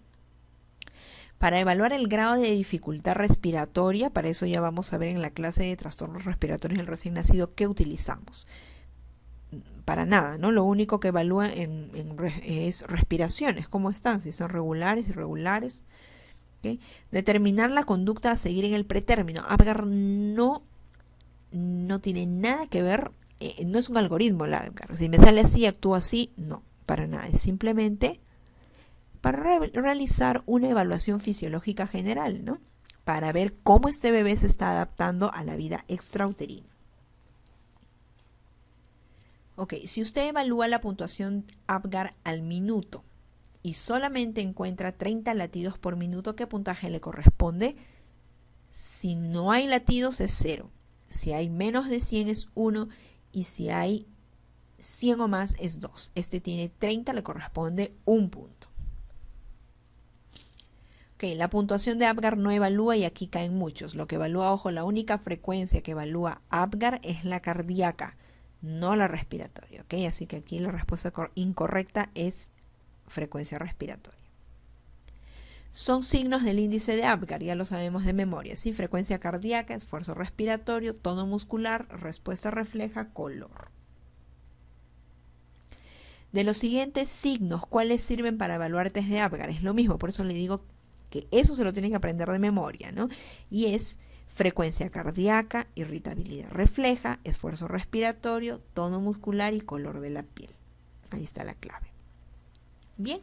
Para evaluar el grado de dificultad respiratoria, para eso ya vamos a ver en la clase de trastornos respiratorios del recién nacido qué utilizamos. Para nada, ¿no? Lo único que evalúa es respiraciones, cómo están, si son regulares, irregulares. ¿Okay? Determinar la conducta a seguir en el pretérmino. Apgar no tiene nada que ver, no es un algoritmo la Apgar. Si me sale así, actúo así, no, para nada. Es simplemente para realizar una evaluación fisiológica general, ¿no? Para ver cómo este bebé se está adaptando a la vida extrauterina. Ok, si usted evalúa la puntuación Apgar al minuto y solamente encuentra 30 latidos por minuto, ¿qué puntaje le corresponde? Si no hay latidos es 0, si hay menos de 100 es 1 y si hay 100 o más es 2. Este tiene 30, le corresponde 1 punto. Ok, la puntuación de Apgar no evalúa y aquí caen muchos. Lo que evalúa, ojo, la única frecuencia que evalúa Apgar es la cardíaca, no la respiratoria, ¿ok? Así que aquí la respuesta incorrecta es frecuencia respiratoria. Son signos del índice de Apgar, ya lo sabemos de memoria, ¿sí? Frecuencia cardíaca, esfuerzo respiratorio, tono muscular, respuesta refleja, color. De los siguientes signos, ¿cuáles sirven para evaluar test de Apgar? Es lo mismo, por eso le digo que eso se lo tienen que aprender de memoria, ¿no? Y es frecuencia cardíaca, irritabilidad refleja, esfuerzo respiratorio, tono muscular y color de la piel. Ahí está la clave. Bien,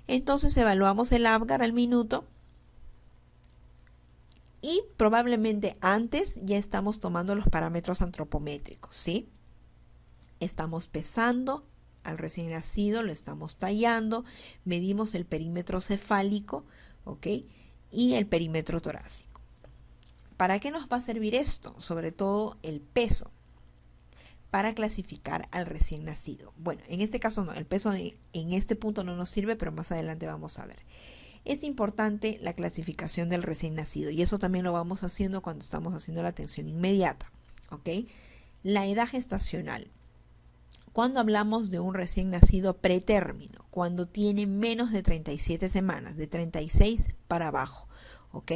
entonces evaluamos el Apgar al minuto y probablemente antes ya estamos tomando los parámetros antropométricos, ¿sí? Estamos pesando al recién nacido, lo estamos tallando, medimos el perímetro cefálico, ¿ok? Y el perímetro torácico. ¿Para qué nos va a servir esto? Sobre todo el peso, para clasificar al recién nacido. Bueno, en este caso no, el peso en este punto no nos sirve, pero más adelante vamos a ver. Es importante la clasificación del recién nacido y eso también lo vamos haciendo cuando estamos haciendo la atención inmediata, ¿ok? La edad gestacional. Cuando hablamos de un recién nacido pretérmino, cuando tiene menos de 37 semanas, de 36 para abajo, ¿ok?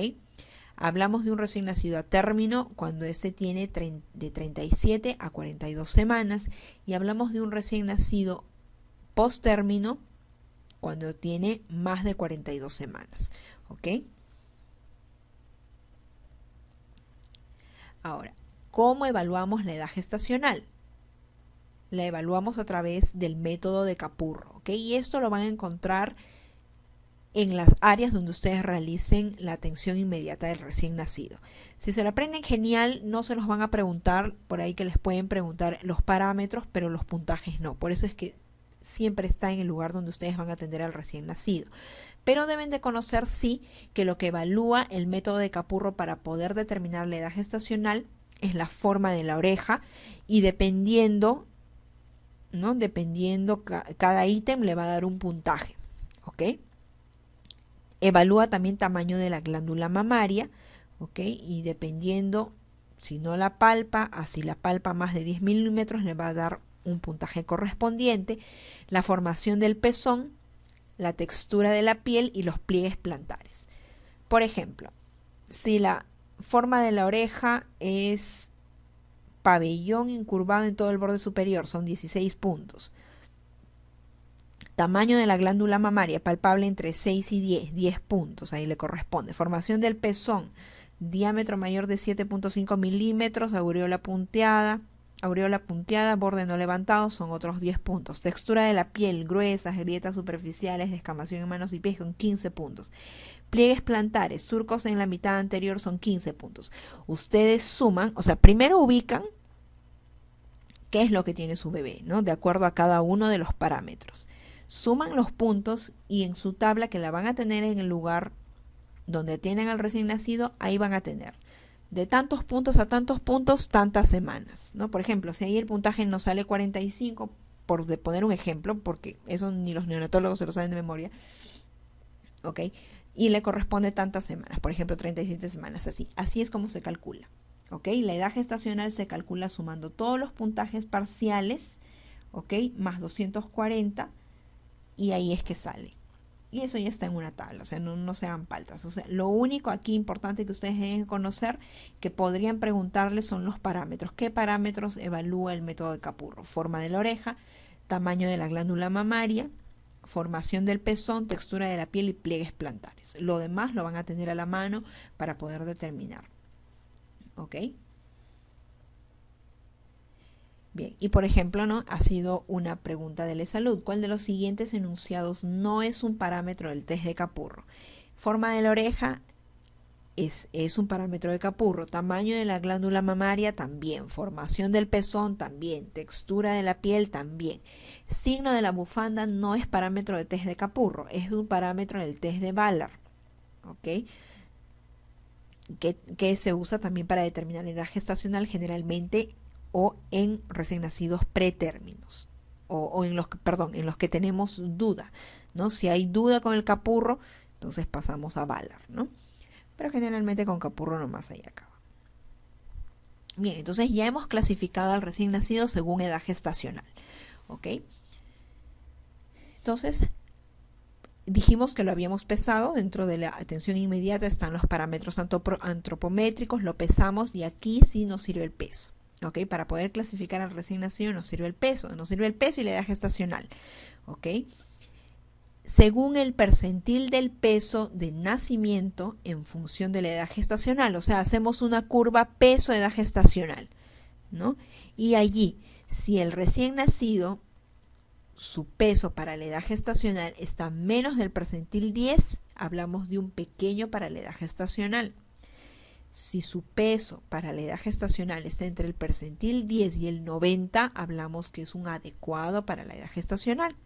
Hablamos de un recién nacido a término cuando este tiene de 37 a 42 semanas y hablamos de un recién nacido post-término cuando tiene más de 42 semanas, ¿ok? Ahora, ¿cómo evaluamos la edad gestacional? La evaluamos a través del método de Capurro, ¿ok? Y esto lo van a encontrar en las áreas donde ustedes realicen la atención inmediata del recién nacido. Si se lo aprenden genial, no se los van a preguntar, por ahí que les pueden preguntar los parámetros, pero los puntajes no. Por eso es que siempre está en el lugar donde ustedes van a atender al recién nacido. Pero deben de conocer, sí, que lo que evalúa el método de Capurro para poder determinar la edad gestacional es la forma de la oreja y dependiendo, ¿no? Dependiendo cada ítem le va a dar un puntaje, ¿ok? Evalúa también tamaño de la glándula mamaria, ¿ok? Y dependiendo, si no la palpa, así la palpa más de 10 milímetros, le va a dar un puntaje correspondiente. La formación del pezón, la textura de la piel y los pliegues plantares. Por ejemplo, si la forma de la oreja es pabellón incurvado en todo el borde superior, son 16 puntos. Tamaño de la glándula mamaria palpable entre 6 y 10 puntos, ahí le corresponde. Formación del pezón, diámetro mayor de 7.5 milímetros, aureola punteada, borde no levantado, son otros 10 puntos. Textura de la piel, gruesas, grietas superficiales, descamación en manos y pies, con 15 puntos. Pliegues plantares, surcos en la mitad anterior, son 15 puntos. Ustedes suman, o sea, primero ubican qué es lo que tiene su bebé, ¿no? De acuerdo a cada uno de los parámetros. Suman los puntos y en su tabla, que la van a tener en el lugar donde tienen al recién nacido, ahí van a tener de tantos puntos a tantos puntos, tantas semanas, ¿no? Por ejemplo, si ahí el puntaje nos sale 45, por de poner un ejemplo, porque eso ni los neonatólogos se lo saben de memoria, ¿ok? Y le corresponde tantas semanas, por ejemplo, 37 semanas, así es como se calcula, ¿ok? La edad gestacional se calcula sumando todos los puntajes parciales, ¿ok? Más 240, y ahí es que sale. Y eso ya está en una tabla, o sea, no sean paltas. O sea, lo único aquí importante que ustedes deben conocer, que podrían preguntarles, son los parámetros. ¿Qué parámetros evalúa el método de Capurro? Forma de la oreja, tamaño de la glándula mamaria, formación del pezón, textura de la piel y pliegues plantares. Lo demás lo van a tener a la mano para poder determinar. ¿Ok? Bien, y por ejemplo, ¿no? Ha sido una pregunta de salud. ¿Cuál de los siguientes enunciados no es un parámetro del test de Capurro? Forma de la oreja es un parámetro de Capurro. Tamaño de la glándula mamaria también. Formación del pezón también. Textura de la piel también. Signo de la bufanda no es parámetro de test de Capurro. Es un parámetro del test de Ballard. ¿Ok? Que se usa también para determinar la edad gestacional, generalmente o en recién nacidos pretérminos, o en los que tenemos duda, ¿no? Si hay duda con el Capurro, entonces pasamos a Ballard, ¿no? Pero generalmente con Capurro nomás ahí acaba. Bien, entonces ya hemos clasificado al recién nacido según edad gestacional, ¿ok? Entonces, dijimos que lo habíamos pesado. Dentro de la atención inmediata están los parámetros antropométricos, lo pesamos y aquí sí nos sirve el peso. ¿Ok? Para poder clasificar al recién nacido nos sirve el peso y la edad gestacional. ¿Ok? Según el percentil del peso de nacimiento en función de la edad gestacional, o sea, hacemos una curva peso-edad gestacional, ¿no? Y allí, si el recién nacido, su peso para la edad gestacional está menos del percentil 10, hablamos de un pequeño para la edad gestacional. Si su peso para la edad gestacional está entre el percentil 10 y el 90, hablamos que es un adecuado para la edad gestacional.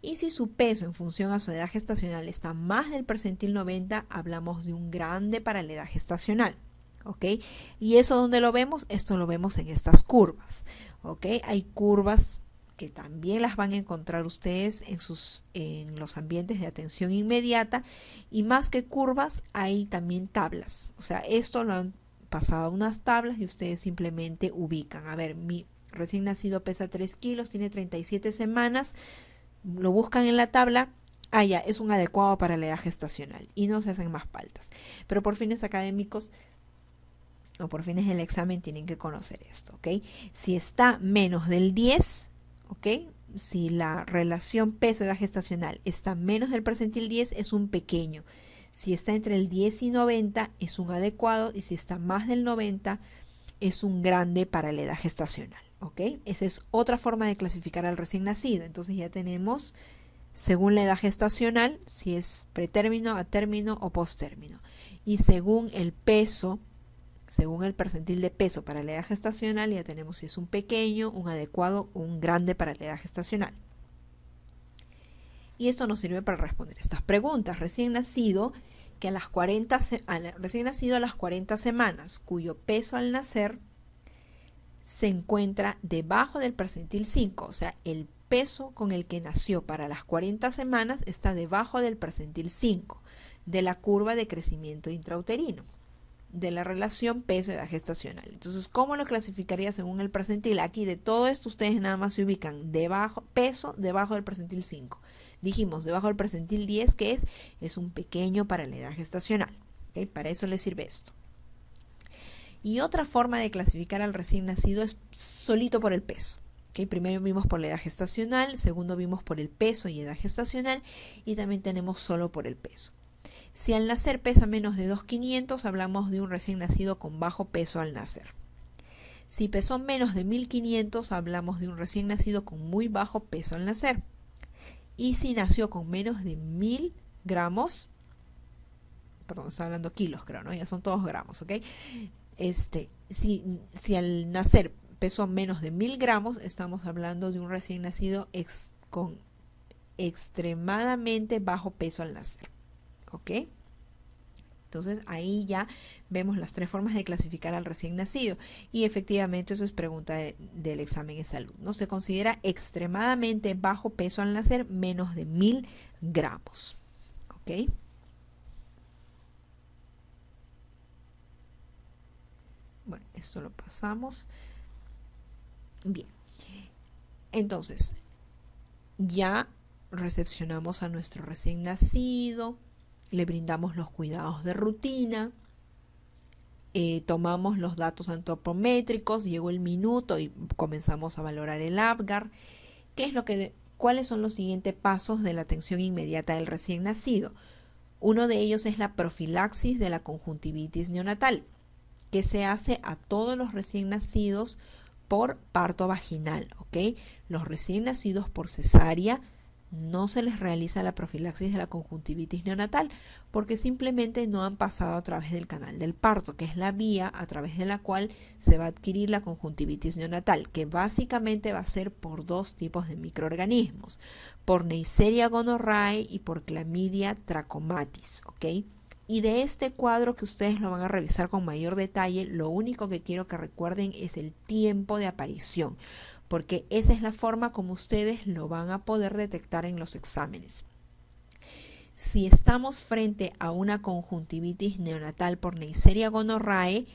Y si su peso en función a su edad gestacional está más del percentil 90, hablamos de un grande para la edad gestacional. ¿Ok? ¿Y eso dónde lo vemos? Esto lo vemos en estas curvas. ¿Ok? Hay curvas que también las van a encontrar ustedes en los ambientes de atención inmediata, y más que curvas hay también tablas. O sea, esto lo han pasado a unas tablas y ustedes simplemente ubican. A ver, mi recién nacido pesa 3 kilos, tiene 37 semanas, lo buscan en la tabla, ya, es un adecuado para la edad gestacional y no se hacen más paltas. Pero por fines académicos o por fines del examen tienen que conocer esto, ¿ok? Si está menos del 10, ¿ok? Si la relación peso-edad gestacional está menos del percentil 10, es un pequeño. Si está entre el 10 y 90, es un adecuado. Y si está más del 90, es un grande para la edad gestacional, ¿ok? Esa es otra forma de clasificar al recién nacido. Entonces ya tenemos, según la edad gestacional, si es pretérmino, a término o posttérmino. Y según el peso, según el percentil de peso para la edad gestacional, ya tenemos si es un pequeño, un adecuado o un grande para la edad gestacional. Y esto nos sirve para responder estas preguntas. Recién nacido a las 40 semanas, cuyo peso al nacer se encuentra debajo del percentil 5, o sea, el peso con el que nació para las 40 semanas está debajo del percentil 5 de la curva de crecimiento intrauterino, de la relación peso-edad gestacional. Entonces, ¿cómo lo clasificaría según el percentil? Aquí de todo esto ustedes nada más se ubican peso debajo del percentil 5. Dijimos debajo del percentil 10, que es un pequeño para la edad gestacional. ¿Okay? Para eso les sirve esto. Y otra forma de clasificar al recién nacido es solito por el peso. ¿Okay? Primero vimos por la edad gestacional, segundo vimos por el peso y edad gestacional, y también tenemos solo por el peso. Si al nacer pesa menos de 2.500, hablamos de un recién nacido con bajo peso al nacer. Si pesó menos de 1.500, hablamos de un recién nacido con muy bajo peso al nacer. Y si nació con menos de 1.000 gramos, perdón, está hablando kilos, creo, ¿no? Ya son todos gramos, ¿ok? Si al nacer pesó menos de 1.000 gramos, estamos hablando de un recién nacido con extremadamente bajo peso al nacer. ¿Ok? Entonces ahí ya vemos las tres formas de clasificar al recién nacido. Y efectivamente eso es pregunta del examen de salud. ¿No? Se considera extremadamente bajo peso al nacer, menos de 1.000 gramos. ¿Ok? Bueno, esto lo pasamos. Bien. Entonces, ya recepcionamos a nuestro recién nacido, le brindamos los cuidados de rutina, tomamos los datos antropométricos, llegó el minuto y comenzamos a valorar el Apgar. ¿Cuáles son los siguientes pasos de la atención inmediata del recién nacido? Uno de ellos es la profilaxis de la conjuntivitis neonatal, que se hace a todos los recién nacidos por parto vaginal, ¿ok? Los recién nacidos por cesárea no se les realiza la profilaxis de la conjuntivitis neonatal porque simplemente no han pasado a través del canal del parto, que es la vía a través de la cual se va a adquirir la conjuntivitis neonatal, que básicamente va a ser por dos tipos de microorganismos, por Neisseria gonorrhoeae y por Chlamydia trachomatis, ¿ok? Y de este cuadro que ustedes lo van a revisar con mayor detalle, lo único que quiero que recuerden es el tiempo de aparición, porque esa es la forma como ustedes lo van a poder detectar en los exámenes. Si estamos frente a una conjuntivitis neonatal por Neisseria gonorrhoeae,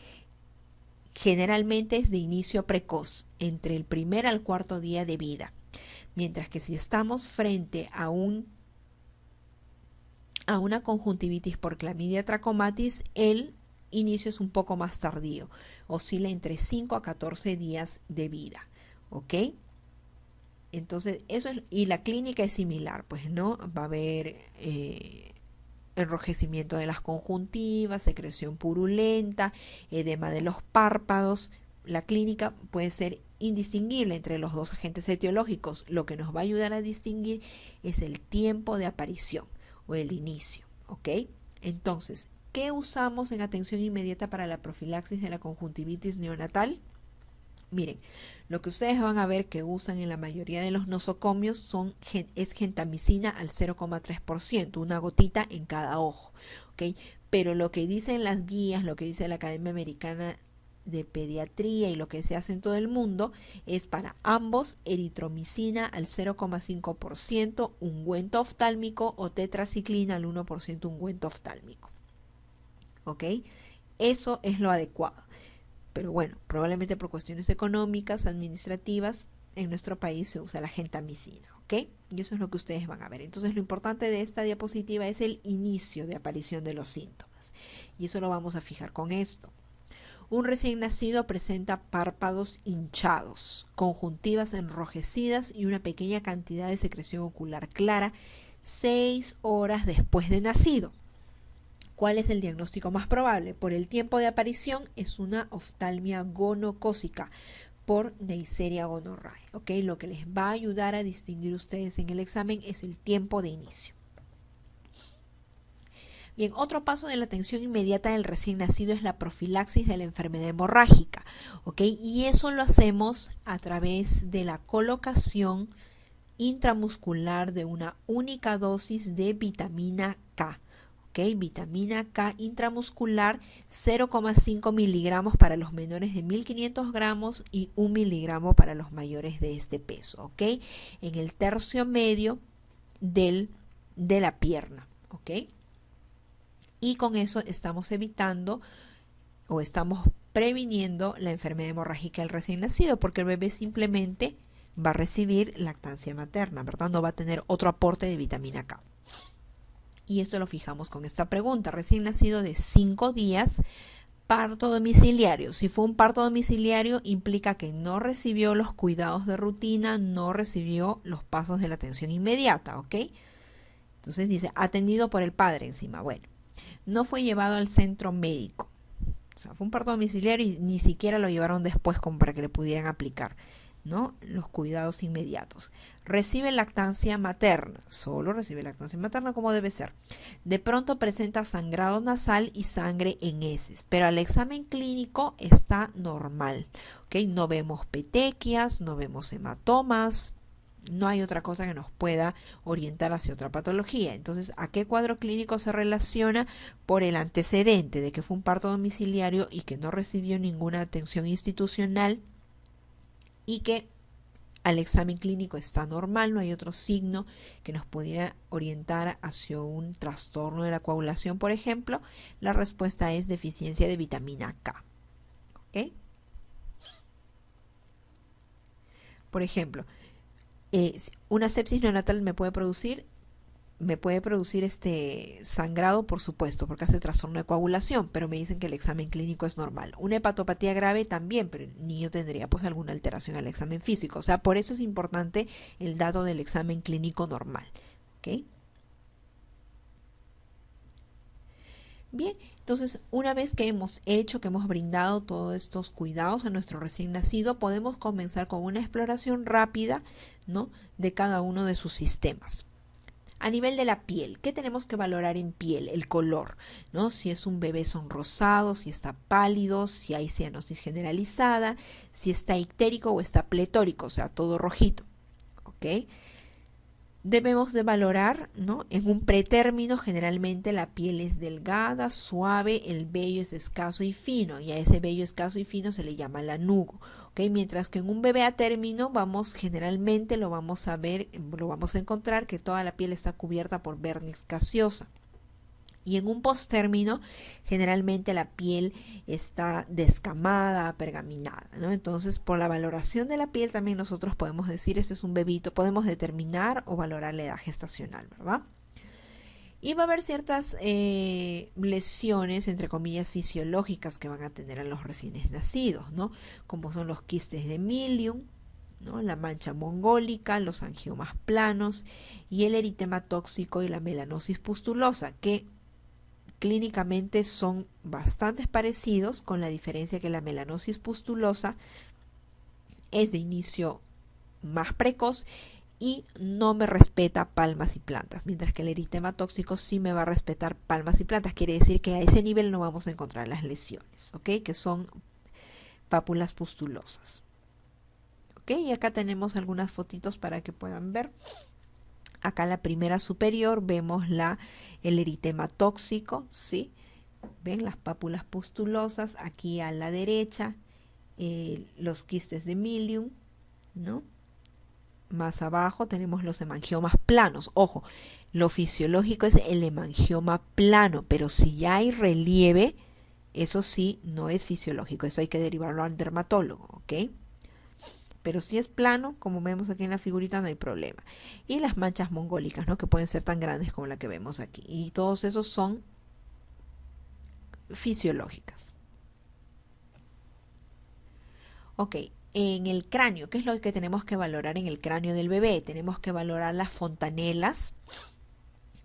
generalmente es de inicio precoz, entre el primer al cuarto día de vida. Mientras que si estamos frente a una conjuntivitis por Chlamydia trachomatis, el inicio es un poco más tardío, oscila entre 5 a 14 días de vida. ¿Ok? Entonces, eso es, y la clínica es similar, pues, ¿no? Va a haber enrojecimiento de las conjuntivas, secreción purulenta, edema de los párpados. La clínica puede ser indistinguible entre los dos agentes etiológicos. Lo que nos va a ayudar a distinguir es el tiempo de aparición o el inicio, ¿ok? Entonces, ¿qué usamos en atención inmediata para la profilaxis de la conjuntivitis neonatal? Miren, lo que ustedes van a ver que usan en la mayoría de los nosocomios es gentamicina al 0,3%, una gotita en cada ojo, ¿ok? Pero lo que dicen las guías, lo que dice la Academia Americana de Pediatría y lo que se hace en todo el mundo es para ambos eritromicina al 0,5%, ungüento oftálmico, o tetraciclina al 1% ungüento oftálmico, ¿ok? Eso es lo adecuado. Pero bueno, probablemente por cuestiones económicas, administrativas, en nuestro país se usa la gentamicina, ¿ok? Y eso es lo que ustedes van a ver. Entonces lo importante de esta diapositiva es el inicio de aparición de los síntomas. Y eso lo vamos a fijar con esto. Un recién nacido presenta párpados hinchados, conjuntivas enrojecidas y una pequeña cantidad de secreción ocular clara 6 horas después de nacido. ¿Cuál es el diagnóstico más probable? Por el tiempo de aparición es una oftalmia gonocócica por Neisseria gonorrhoeae, ¿ok? Lo que les va a ayudar a distinguir ustedes en el examen es el tiempo de inicio. Bien, otro paso de la atención inmediata del recién nacido es la profilaxis de la enfermedad hemorrágica, ¿ok? Y eso lo hacemos a través de la colocación intramuscular de una única dosis de vitamina K, ¿ok? Vitamina K intramuscular, 0,5 miligramos para los menores de 1500 gramos y 1 miligramo para los mayores de este peso, ¿ok? En el tercio medio de la pierna, ¿ok? Y con eso estamos evitando o estamos previniendo la enfermedad hemorrágica del recién nacido, porque el bebé simplemente va a recibir lactancia materna, ¿verdad? No va a tener otro aporte de vitamina K. Y esto lo fijamos con esta pregunta. Recién nacido de 5 días, parto domiciliario. Si fue un parto domiciliario, implica que no recibió los cuidados de rutina, no recibió los pasos de la atención inmediata, ¿ok? Entonces dice, atendido por el padre encima. Bueno, no fue llevado al centro médico. O sea, fue un parto domiciliario y ni siquiera lo llevaron después como para que le pudieran aplicar, ¿no?, los cuidados inmediatos. Recibe lactancia materna, solo recibe lactancia materna como debe ser. De pronto presenta sangrado nasal y sangre en heces, pero al examen clínico está normal, ¿ok? No vemos petequias, no vemos hematomas, no hay otra cosa que nos pueda orientar hacia otra patología. Entonces, ¿a qué cuadro clínico se relaciona? Por el antecedente de que fue un parto domiciliario y que no recibió ninguna atención institucional y que al examen clínico está normal, no hay otro signo que nos pudiera orientar hacia un trastorno de la coagulación, por ejemplo. La respuesta es deficiencia de vitamina K. ¿Ok? Por ejemplo, una sepsis neonatal me puede producir sangrado, por supuesto, porque hace trastorno de coagulación, pero me dicen que el examen clínico es normal. Una hepatopatía grave también, pero el niño tendría pues alguna alteración al examen físico. O sea, por eso es importante el dato del examen clínico normal. ¿Ok? Bien, entonces una vez que hemos brindado todos estos cuidados a nuestro recién nacido, podemos comenzar con una exploración rápida, ¿no?, de cada uno de sus sistemas. A nivel de la piel, ¿qué tenemos que valorar en piel? El color, ¿no? Si es un bebé sonrosado, si está pálido, si hay cianosis generalizada, si está ictérico o está pletórico, o sea, todo rojito, ¿ok? Debemos de valorar, ¿no? En un pretérmino generalmente la piel es delgada, suave, el vello es escaso y fino, y a ese vello escaso y fino se le llama lanugo, ¿ok? Mientras que en un bebé a término generalmente lo vamos a encontrar que toda la piel está cubierta por vernix gaseosa. Y en un posttérmino, generalmente la piel está descamada, pergaminada, ¿no? Entonces, por la valoración de la piel también nosotros podemos decir, este es un bebito, podemos determinar o valorar la edad gestacional, ¿verdad? Y va a haber ciertas lesiones, entre comillas, fisiológicas que van a tener a los recién nacidos, ¿no? Como son los quistes de Milium, ¿no?, la mancha mongólica, los angiomas planos y el eritema tóxico y la melanosis pustulosa, que clínicamente son bastante parecidos, con la diferencia que la melanosis pustulosa es de inicio más precoz y no me respeta palmas y plantas, mientras que el eritema tóxico sí me va a respetar palmas y plantas. Quiere decir que a ese nivel no vamos a encontrar las lesiones, ¿ok?, que son pápulas pustulosas. ¿Ok? Y acá tenemos algunas fotitos para que puedan ver. Acá en la primera superior vemos el eritema tóxico, ¿sí? Ven las pápulas pustulosas. Aquí a la derecha los quistes de Milium, ¿no? Más abajo tenemos los hemangiomas planos. Ojo, lo fisiológico es el hemangioma plano, pero si ya hay relieve, eso sí no es fisiológico. Eso hay que derivarlo al dermatólogo, ¿ok? Pero si es plano, como vemos aquí en la figurita, no hay problema. Y las manchas mongólicas, ¿no?, que pueden ser tan grandes como la que vemos aquí. Y todos esos son fisiológicas. Ok, en el cráneo, ¿qué es lo que tenemos que valorar en el cráneo del bebé? Tenemos que valorar las fontanelas.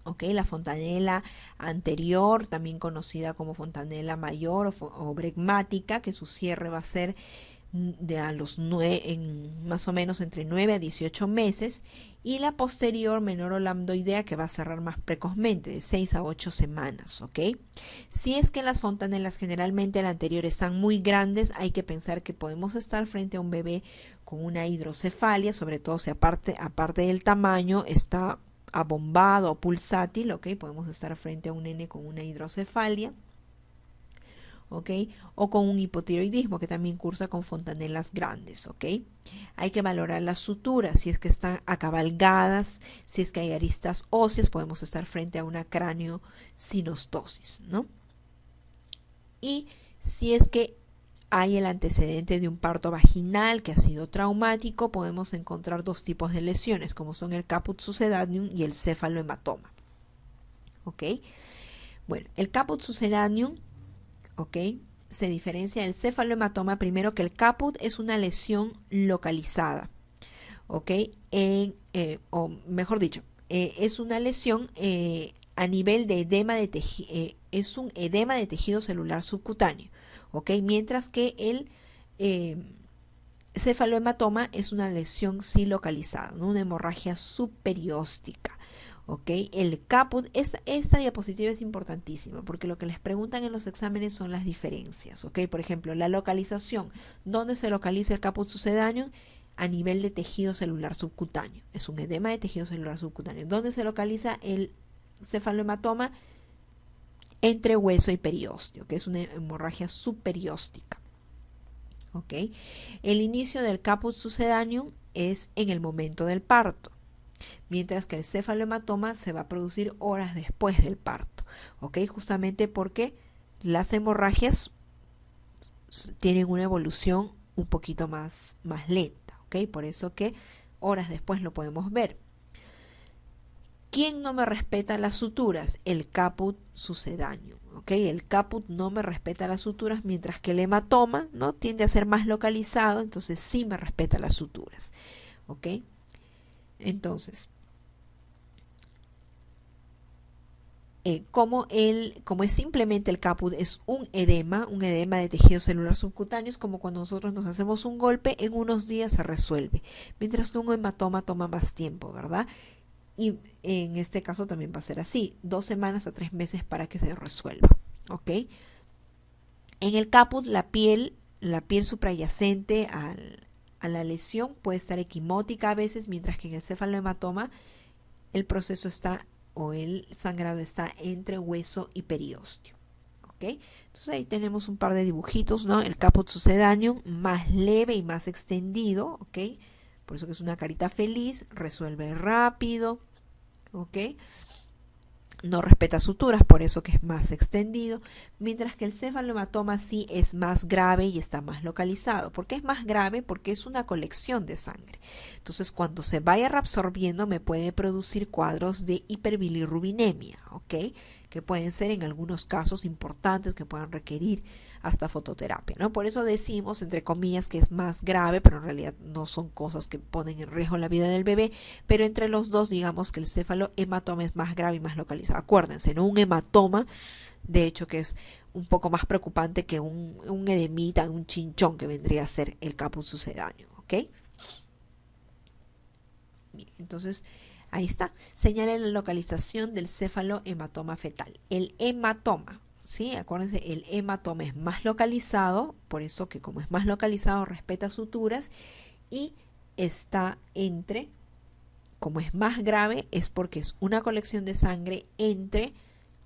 Ok, la fontanela anterior, también conocida como fontanela mayor o bregmática, que su cierre va a ser más o menos entre 9 a 18 meses, y la posterior menor o lambdoidea, que va a cerrar más precozmente, de 6 a 8 semanas, ¿ok? Si es que las fontanelas generalmente la anterior están muy grandes, hay que pensar que podemos estar frente a un bebé con una hidrocefalia, sobre todo si aparte del tamaño está abombado o pulsátil, ¿ok? Podemos estar frente a un nene con una hidrocefalia, ¿ok? O con un hipotiroidismo que también cursa con fontanelas grandes, ¿ok? Hay que valorar las suturas, si es que están acabalgadas, si es que hay aristas óseas, podemos estar frente a una craneosinostosis, ¿no? Y si es que hay el antecedente de un parto vaginal que ha sido traumático, podemos encontrar dos tipos de lesiones, como son el caput succedaneum y el céfalohematoma. ¿Ok? Bueno, el caput succedaneum, ¿ok?, se diferencia del céfalohematoma primero que el caput es una lesión localizada, ¿ok? O mejor dicho, es una lesión a nivel de edema de tejido, es un edema de tejido celular subcutáneo, ¿ok? Mientras que el cefalohematoma es una lesión sí localizada, ¿no? Una hemorragia subperióstica. ¿Ok? El caput, esta diapositiva es importantísima porque lo que les preguntan en los exámenes son las diferencias. ¿Ok? Por ejemplo, la localización. ¿Dónde se localiza el caput sucedáneo? A nivel de tejido celular subcutáneo. Es un edema de tejido celular subcutáneo. ¿Dónde se localiza el cefalohematoma? Entre hueso y periósteo, que es una hemorragia subperióstica. ¿Ok? El inicio del caput succedaneum es en el momento del parto, mientras que el cefalohematoma se va a producir horas después del parto, ¿ok? Justamente porque las hemorragias tienen una evolución un poquito más lenta, ¿ok? Por eso que horas después lo podemos ver. ¿Quién no me respeta las suturas? El caput succedaneum, ¿ok? El caput no me respeta las suturas, mientras que el hematoma, ¿no?, tiende a ser más localizado, entonces sí me respeta las suturas, ¿ok? Entonces, como es simplemente el caput, es un edema de tejido celular subcutáneo, es como cuando nosotros nos hacemos un golpe, en unos días se resuelve, mientras que un hematoma toma más tiempo, ¿verdad? Y en este caso también va a ser así, 2 semanas a 3 meses para que se resuelva, ¿ok? En el caput, la piel suprayacente a la lesión puede estar equimótica a veces, mientras que en el cefalohematoma el proceso está, o el sangrado está entre hueso y periósteo. ¿Ok? Entonces ahí tenemos un par de dibujitos, ¿no? El caput succedaneum más leve y más extendido, ¿ok? Por eso que es una carita feliz, resuelve rápido, ¿ok? No respeta suturas, por eso que es más extendido, mientras que el cefalohematoma sí es más grave y está más localizado. ¿Por qué es más grave? Porque es una colección de sangre. Entonces, cuando se vaya reabsorbiendo, me puede producir cuadros de hiperbilirrubinemia, ¿ok? Que pueden ser en algunos casos importantes, que puedan requerir hasta fototerapia, ¿no? Por eso decimos, entre comillas, que es más grave, pero en realidad no son cosas que ponen en riesgo la vida del bebé, pero entre los dos digamos que el cefalohematoma es más grave y más localizado. Acuérdense, ¿no? Un hematoma, de hecho, que es un poco más preocupante que un edemita, un chinchón, que vendría a ser el caput sucedáneo, ¿ok? Bien, entonces, ahí está. Señale la localización del cefalohematoma fetal. El hematoma, ¿sí? Acuérdense, el hematoma es más localizado, por eso que como es más localizado respeta suturas y está entre, como es más grave, es porque es una colección de sangre entre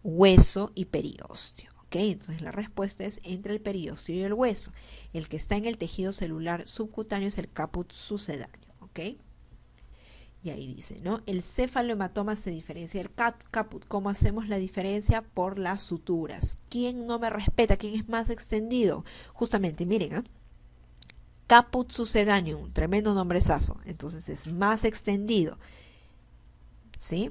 hueso y periósteo. ¿Ok? Entonces la respuesta es entre el periósteo y el hueso. El que está en el tejido celular subcutáneo es el caput sucedáneo. ¿Ok? Y ahí dice, ¿no? El cefalohematoma se diferencia del caput. ¿Cómo hacemos la diferencia? Por las suturas. ¿Quién no me respeta? ¿Quién es más extendido? Justamente, miren, ¿eh? Caput succedaneum, tremendo nombrezazo. Entonces es más extendido, ¿sí?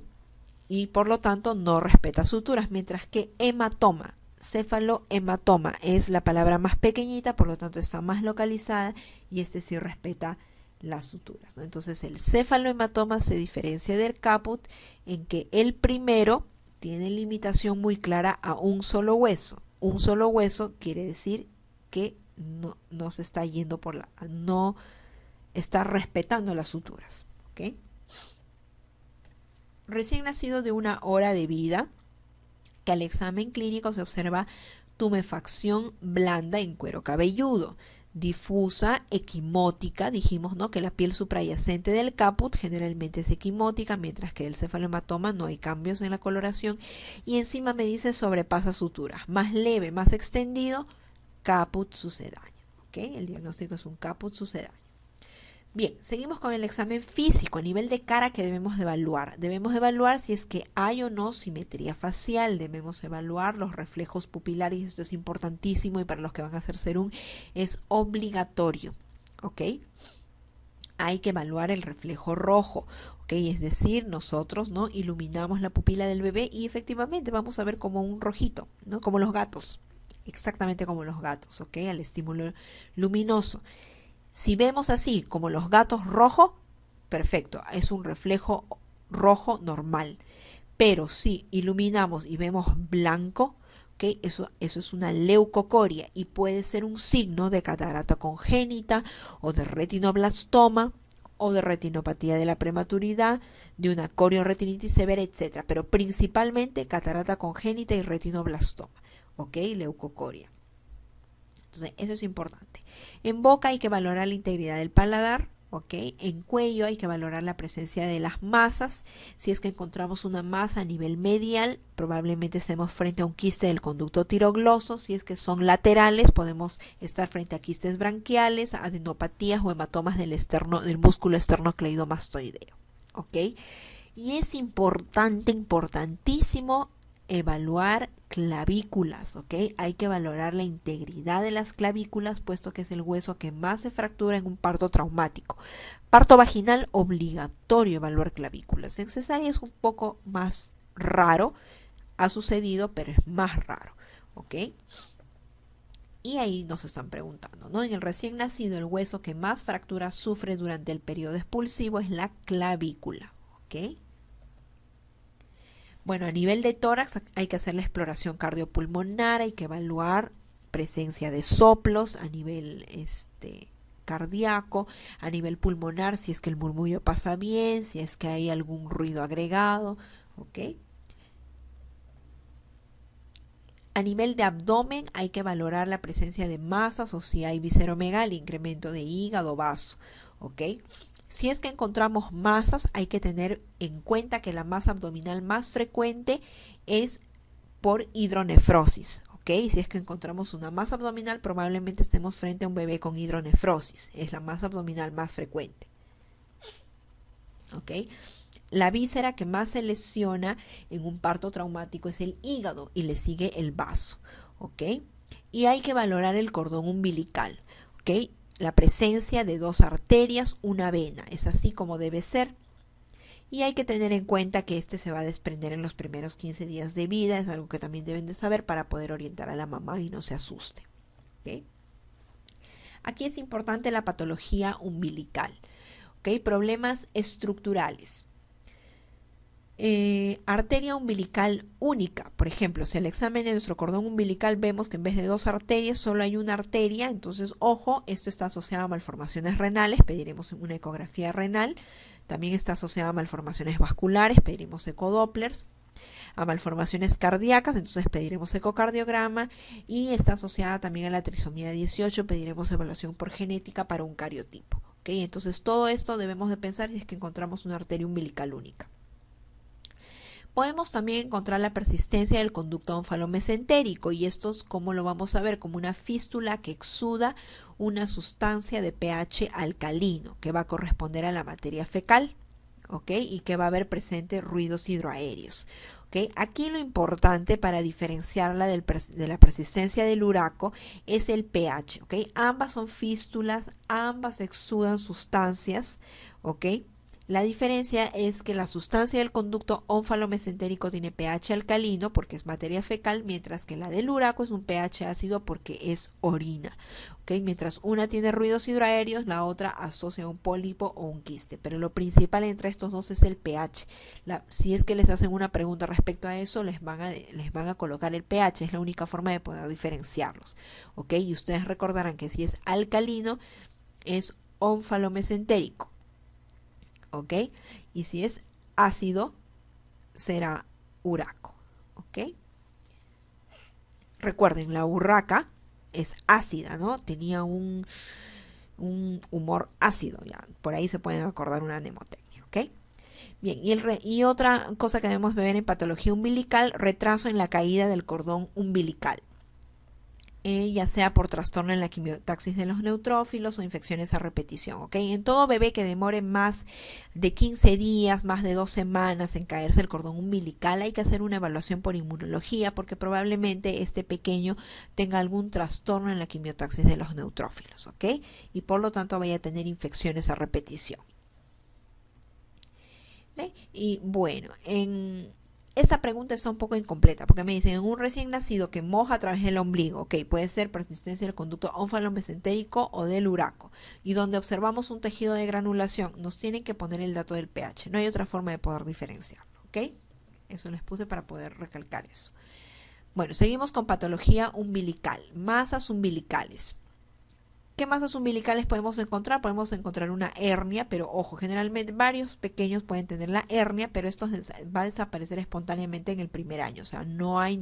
Y por lo tanto no respeta suturas, mientras que hematoma, cefalohematoma, es la palabra más pequeñita, por lo tanto está más localizada y este sí respeta las suturas, ¿no? Entonces el cefalohematoma se diferencia del caput en que el primero tiene limitación muy clara a un solo hueso. Un solo hueso quiere decir que no se está yendo por no está respetando las suturas, ¿ok? Recién nacido de 1 hora de vida, que al examen clínico se observa tumefacción blanda en cuero cabelludo. difusa, equimótica, dijimos, ¿no? Que la piel suprayacente del caput generalmente es equimótica, mientras que el cefalohematoma no hay cambios en la coloración. Y encima me dice sobrepasa suturas, más leve, más extendido, caput sucedáneo. ¿Ok? El diagnóstico es un caput sucedáneo. Bien, seguimos con el examen físico a nivel de cara que debemos de evaluar. Debemos evaluar si es que hay o no simetría facial, debemos evaluar los reflejos pupilares, esto es importantísimo y para los que van a hacer serum es obligatorio, ¿ok? Hay que evaluar el reflejo rojo, ¿ok? Es decir, nosotros, ¿no? Iluminamos la pupila del bebé y efectivamente vamos a ver como un rojito, ¿no? Como los gatos, exactamente como los gatos, ¿ok? Al estímulo luminoso. Si vemos así como los gatos rojo, perfecto, es un reflejo rojo normal. Pero si iluminamos y vemos blanco, ¿okay? Eso es una leucocoria y puede ser un signo de catarata congénita o de retinoblastoma o de retinopatía de la prematuridad, de una corioretinitis severa, etc. Pero principalmente catarata congénita y retinoblastoma, ¿ok? Leucocoria. Entonces, eso es importante. En boca hay que valorar la integridad del paladar, ¿ok? En cuello hay que valorar la presencia de las masas. Si es que encontramos una masa a nivel medial, probablemente estemos frente a un quiste del conducto tirogloso. Si es que son laterales, podemos estar frente a quistes branquiales, adenopatías o hematomas del músculo esternocleidomastoideo, ¿ok? Y es importante, importantísimo evaluar clavículas, ¿ok? Hay que valorar la integridad de las clavículas, puesto que es el hueso que más se fractura en un parto traumático. Parto vaginal, obligatorio evaluar clavículas. En cesárea es un poco más raro, ha sucedido, pero es más raro, ¿ok? Y ahí nos están preguntando, ¿no? En el recién nacido, el hueso que más fracturas sufre durante el periodo expulsivo es la clavícula, ¿ok? Bueno, a nivel de tórax hay que hacer la exploración cardiopulmonar, hay que evaluar presencia de soplos a nivel cardíaco, a nivel pulmonar, si es que el murmullo pasa bien, si es que hay algún ruido agregado, ¿ok? A nivel de abdomen hay que valorar la presencia de masas o si hay visceromegalia, incremento de hígado, vaso, ¿ok? Si es que encontramos masas, hay que tener en cuenta que la masa abdominal más frecuente es por hidronefrosis, ¿ok? Si es que encontramos una masa abdominal, probablemente estemos frente a un bebé con hidronefrosis, es la masa abdominal más frecuente, ¿ok? La víscera que más se lesiona en un parto traumático es el hígado y le sigue el vaso, ¿ok? Y hay que valorar el cordón umbilical, ¿ok? La presencia de dos arterias, una vena, es así como debe ser. Y hay que tener en cuenta que este se va a desprender en los primeros 15 días de vida, es algo que también deben de saber para poder orientar a la mamá y no se asuste, ¿ok? Aquí es importante la patología umbilical, ¿ok? Problemas estructurales. Arteria umbilical única, por ejemplo, si al examen de nuestro cordón umbilical vemos que en vez de dos arterias solo hay una arteria, entonces ojo, esto está asociado a malformaciones renales, pediremos una ecografía renal. También está asociado a malformaciones vasculares, pediremos ecodopplers. A malformaciones cardíacas, entonces pediremos ecocardiograma. Y está asociada también a la trisomía 18, pediremos evaluación por genética para un cariotipo, ¿ok? Entonces todo esto debemos de pensar si es que encontramos una arteria umbilical única. Podemos también encontrar la persistencia del conducto onfalomesentérico, y esto es como lo vamos a ver, como una fístula que exuda una sustancia de pH alcalino que va a corresponder a la materia fecal, ¿ok? Y que va a haber presente ruidos hidroaéreos, ¿ok? Aquí lo importante para diferenciarla de la persistencia del uraco es el pH, ¿ok? Ambas son fístulas, ambas exudan sustancias, ¿ok? La diferencia es que la sustancia del conducto onfalomesentérico tiene pH alcalino porque es materia fecal, mientras que la del uraco es un pH ácido porque es orina, ¿ok? Mientras una tiene ruidos hidroaéreos, la otra asocia un pólipo o un quiste, pero lo principal entre estos dos es el pH. Si es que les hacen una pregunta respecto a eso, les van a colocar el pH, es la única forma de poder diferenciarlos, ¿ok? Y ustedes recordarán que si es alcalino es onfalomesentérico, ¿ok? Y si es ácido, será uraco, ¿ok? Recuerden, la urraca es ácida, ¿no? Tenía un humor ácido, ya. Por ahí se pueden acordar una mnemotecnia, ¿ok? Bien, y otra cosa que debemos ver en patología umbilical, retraso en la caída del cordón umbilical. Ya sea por trastorno en la quimiotaxis de los neutrófilos o infecciones a repetición, ¿ok? En todo bebé que demore más de 15 días, más de 2 semanas en caerse el cordón umbilical, hay que hacer una evaluación por inmunología porque probablemente este pequeño tenga algún trastorno en la quimiotaxis de los neutrófilos, ¿ok? Y por lo tanto vaya a tener infecciones a repetición. ¿Ve? Y bueno, esa pregunta está un poco incompleta porque me dicen en un recién nacido que moja a través del ombligo, ok, puede ser persistencia del conducto ónfalo-mesentérico o del uraco, y donde observamos un tejido de granulación, nos tienen que poner el dato del pH, no hay otra forma de poder diferenciarlo, ok, eso les puse para poder recalcar eso. Bueno, seguimos con patología umbilical, masas umbilicales. ¿Qué masas umbilicales podemos encontrar? Podemos encontrar una hernia, pero ojo, generalmente varios pequeños pueden tener la hernia, pero esto va a desaparecer espontáneamente en el primer año. O sea, no hay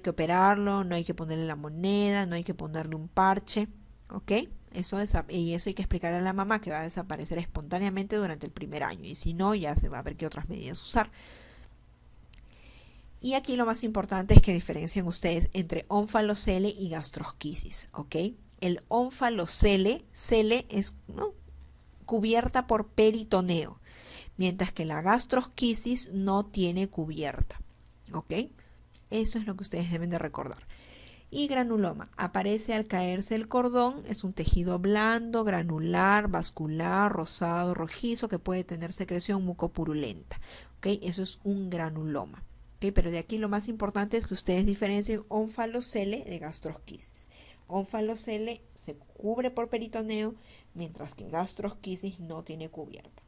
que operarlo, no hay que ponerle la moneda, no hay que ponerle un parche, ¿ok? Y eso hay que explicarle a la mamá que va a desaparecer espontáneamente durante el primer año. Y si no, ya se va a ver qué otras medidas usar. Y aquí lo más importante es que diferencien ustedes entre ónfalocele y gastrosquisis, ¿ok? El ónfalocele, cele es, ¿no?, cubierta por peritoneo, mientras que la gastrosquisis no tiene cubierta, ¿ok? Eso es lo que ustedes deben de recordar. Y granuloma, aparece al caerse el cordón, es un tejido blando, granular, vascular, rosado, rojizo, que puede tener secreción mucopurulenta, ¿ok? Eso es un granuloma. ¿Okay? Pero de aquí lo más importante es que ustedes diferencien ónfalocele de gastrosquisis. Ónfalocele se cubre por peritoneo, mientras que gastrosquisis no tiene cubierta.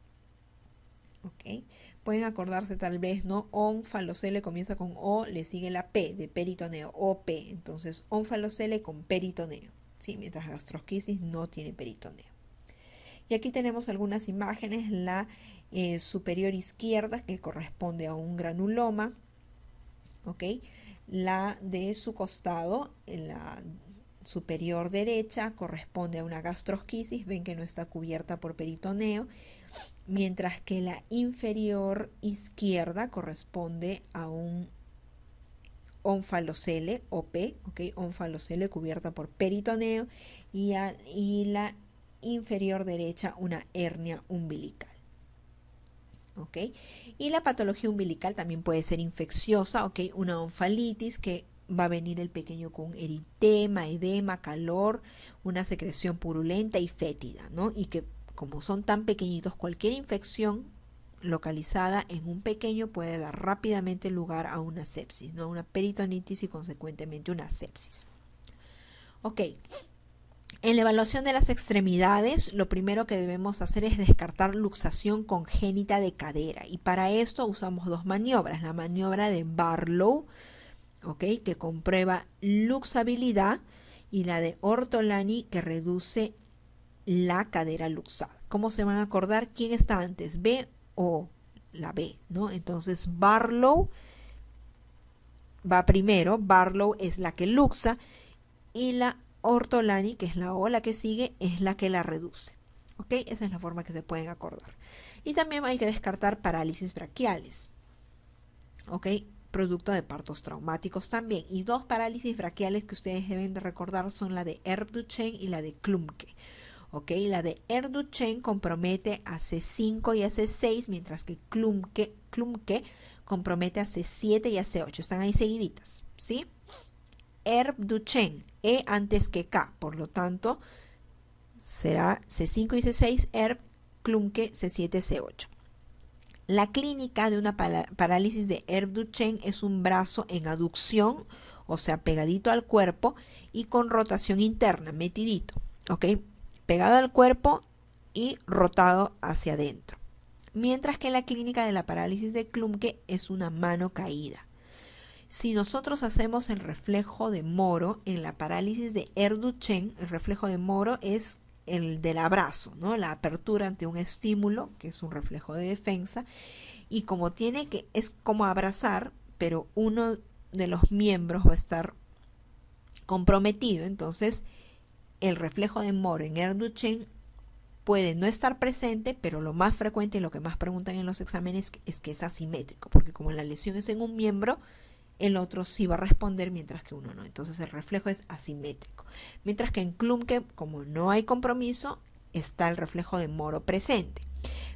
¿Okay? Pueden acordarse tal vez, ¿no? Ónfalocele comienza con O, le sigue la P de peritoneo, OP. Entonces, ónfalocele con peritoneo, ¿sí? Mientras gastrosquisis no tiene peritoneo. Y aquí tenemos algunas imágenes. La superior izquierda, que corresponde a un granuloma, ¿ok? La de su costado, en la superior derecha, corresponde a una gastrosquisis, ven que no está cubierta por peritoneo, mientras que la inferior izquierda corresponde a un ónfalocele, OP, ¿ok? Ónfalocele cubierta por peritoneo, y la inferior derecha una hernia umbilical. ¿Ok? Y la patología umbilical también puede ser infecciosa, ¿ok? Una onfalitis que va a venir el pequeño con eritema, edema, calor, una secreción purulenta y fétida, ¿no? Y que como son tan pequeñitos, cualquier infección localizada en un pequeño puede dar rápidamente lugar a una sepsis, ¿no? Una peritonitis y consecuentemente una sepsis. Ok. En la evaluación de las extremidades, lo primero que debemos hacer es descartar luxación congénita de cadera. Y para esto usamos dos maniobras. La maniobra de Barlow, ¿okay?, que comprueba luxabilidad, y la de Ortolani, que reduce la cadera luxada. ¿Cómo se van a acordar quién está antes, B o la B, ¿no? Entonces Barlow va primero, Barlow es la que luxa, y la Ortolani, que es la O, la que sigue, es la que la reduce. ¿Ok? Esa es la forma que se pueden acordar. Y también hay que descartar parálisis braquiales. ¿Ok? Producto de partos traumáticos también. Y dos parálisis braquiales que ustedes deben de recordar son la de Herb-Duchenne y la de Klumpke. ¿Ok? La de Herb-Duchenne compromete a C5 y a C6, mientras que Klumpke compromete a C7 y a C8. Están ahí seguiditas, ¿sí? Herb-Duchenne, E antes que K, por lo tanto será C5 y C6, Herb, Klumpke, C7, C8. La clínica de una parálisis de Herb-Duchenne es un brazo en aducción, o sea, pegadito al cuerpo y con rotación interna, metidito, ¿ok? Pegado al cuerpo y rotado hacia adentro. Mientras que la clínica de la parálisis de Klumpke es una mano caída. Si nosotros hacemos el reflejo de Moro en la parálisis de Herb-Duchenne, el reflejo de Moro es el del abrazo, ¿no? La apertura ante un estímulo, que es un reflejo de defensa, y como es como abrazar, pero uno de los miembros va a estar comprometido. Entonces, el reflejo de Moro en Erdogan puede no estar presente, pero lo más frecuente y lo que más preguntan en los exámenes es que es asimétrico, porque como la lesión es en un miembro, el otro sí va a responder mientras que uno no. Entonces el reflejo es asimétrico. Mientras que en Klumpke, como no hay compromiso, está el reflejo de Moro presente.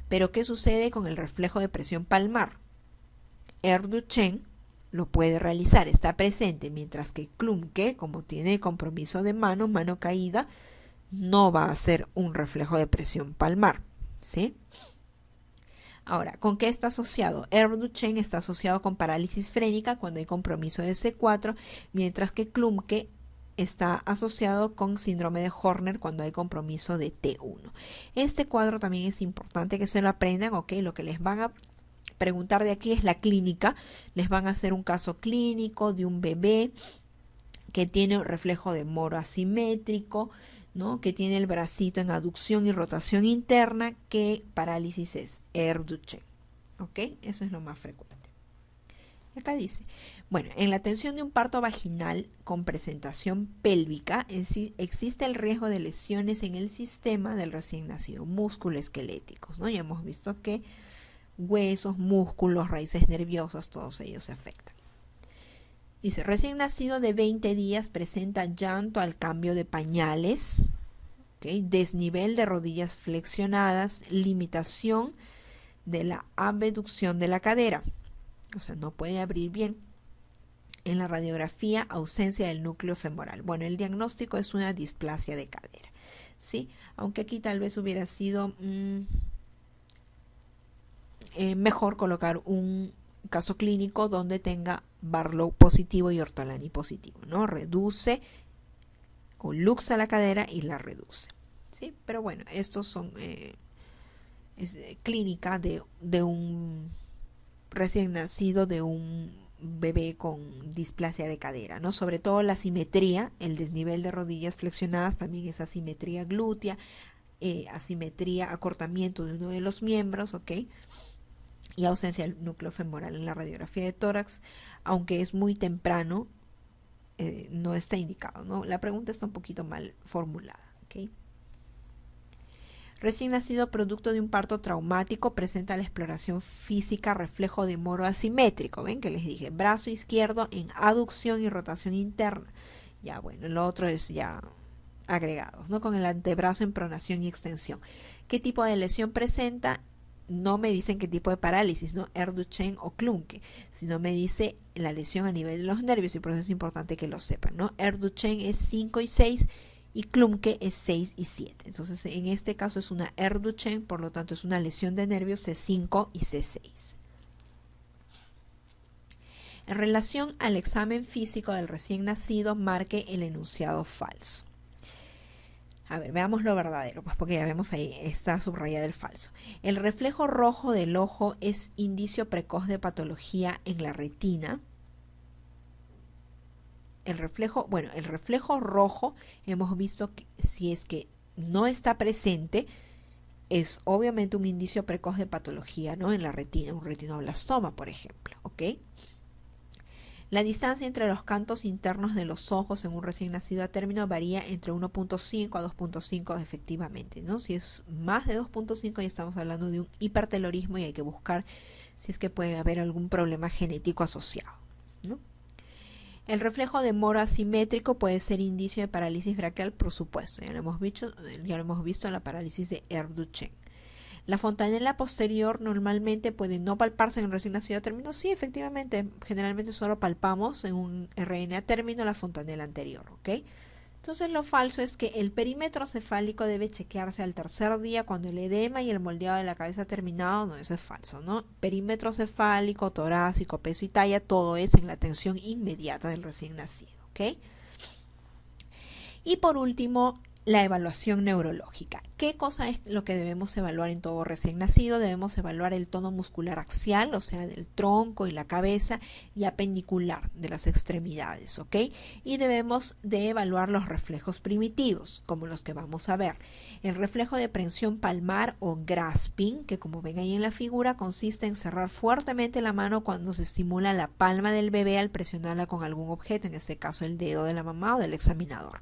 Pero ¿qué sucede con el reflejo de presión palmar? Erdogan lo puede realizar, está presente, mientras que Klumpke, como tiene el compromiso de mano caída, no va a hacer un reflejo de presión palmar, ¿sí? Ahora, ¿con qué está asociado? Erdogan está asociado con parálisis frénica cuando hay compromiso de C4, mientras que Klumpke está asociado con síndrome de Horner cuando hay compromiso de T1. Este cuadro también es importante que se lo aprendan, ¿ok? Lo que les van a preguntar de aquí es la clínica. Les van a hacer un caso clínico de un bebé que tiene un reflejo de Moro asimétrico, ¿no? Que tiene el bracito en aducción y rotación interna, ¿qué parálisis es? Erdogan, ¿ok? Eso es lo más frecuente. Y acá dice, bueno, en la atención de un parto vaginal con presentación pélvica existe el riesgo de lesiones en el sistema del recién nacido, musculoesqueléticos, ¿no? Ya hemos visto que huesos, músculos, raíces nerviosas, todos ellos se afectan. Dice, recién nacido de 20 días presenta llanto al cambio de pañales, ¿okay? Desnivel de rodillas flexionadas, limitación de la abducción de la cadera, o sea, no puede abrir bien. En la radiografía, ausencia del núcleo femoral. Bueno, el diagnóstico es una displasia de cadera, ¿sí? Aunque aquí tal vez hubiera sido mejor colocar un caso clínico donde tenga Barlow positivo y Ortolani positivo, ¿no? Reduce o luxa la cadera y la reduce, ¿sí? Pero bueno, estos son clínica de un recién nacido, de un bebé con displasia de cadera, ¿no? Sobre todo la simetría, el desnivel de rodillas flexionadas, también es asimetría glútea, asimetría, acortamiento de uno de los miembros, ¿ok? Y ausencia del núcleo femoral en la radiografía de tórax, aunque es muy temprano, no está indicado, ¿no? La pregunta está un poquito mal formulada, ¿ok? Recién nacido producto de un parto traumático presenta la exploración física reflejo de Moro asimétrico, ¿ven? Que les dije, brazo izquierdo en aducción y rotación interna. Ya, bueno, lo otro es ya agregados, ¿no? Con el antebrazo en pronación y extensión. ¿Qué tipo de lesión presenta? No me dicen qué tipo de parálisis, ¿no? Erdogan o Klumpke, sino me dice la lesión a nivel de los nervios, y por eso es importante que lo sepan, ¿no? Erdogan es 5 y 6 y Klumpke es 6 y 7. Entonces, en este caso es una Erdogan, por lo tanto es una lesión de nervios C5 y C6. En relación al examen físico del recién nacido, marque el enunciado falso. A ver, veamos lo verdadero, pues porque ya vemos ahí, está subrayado el falso. El reflejo rojo del ojo es indicio precoz de patología en la retina. El reflejo rojo hemos visto que si es que no está presente, es obviamente un indicio precoz de patología, ¿no? En la retina, un retinoblastoma, por ejemplo, ¿ok? La distancia entre los cantos internos de los ojos en un recién nacido a término varía entre 1.5 a 2.5 efectivamente, ¿no? Si es más de 2.5 ya estamos hablando de un hipertelorismo y hay que buscar si es que puede haber algún problema genético asociado, ¿no? El reflejo de Moro asimétrico puede ser indicio de parálisis braquial, por supuesto, ya lo hemos visto en la parálisis de Erdogan. La fontanela posterior normalmente puede no palparse en el recién nacido a término. Sí, efectivamente, generalmente solo palpamos en un RN a término la fontanela anterior, ¿ok? Entonces lo falso es que el perímetro cefálico debe chequearse al tercer día cuando el edema y el moldeado de la cabeza ha terminado. No, eso es falso, ¿no? Perímetro cefálico, torácico, peso y talla, todo es en la atención inmediata del recién nacido, ¿ok? Y por último, la evaluación neurológica. ¿Qué cosa es lo que debemos evaluar en todo recién nacido? Debemos evaluar el tono muscular axial, o sea, del tronco y la cabeza, y apendicular de las extremidades, ¿ok? Y debemos de evaluar los reflejos primitivos, como los que vamos a ver. El reflejo de prensión palmar o grasping, que como ven ahí en la figura, consiste en cerrar fuertemente la mano cuando se estimula la palma del bebé al presionarla con algún objeto, en este caso el dedo de la mamá o del examinador,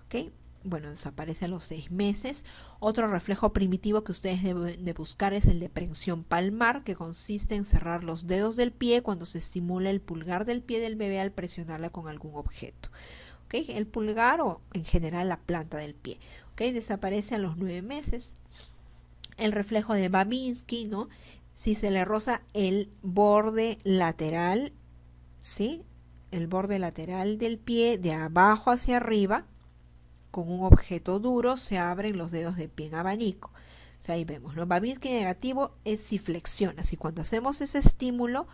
¿ok? Bueno, desaparece a los 6 meses. Otro reflejo primitivo que ustedes deben de buscar es el de prensión palmar, que consiste en cerrar los dedos del pie cuando se estimula el pulgar del pie del bebé al presionarla con algún objeto. ¿Okay? El pulgar o en general la planta del pie. ¿Okay? Desaparece a los 9 meses. El reflejo de Babinski, ¿no? Si se le roza el borde lateral, ¿sí? El borde lateral del pie de abajo hacia arriba, con un objeto duro se abren los dedos de pie en abanico. O sea, ahí vemos, ¿no? Babinski negativo es si flexiona. Si cuando hacemos ese estímulo,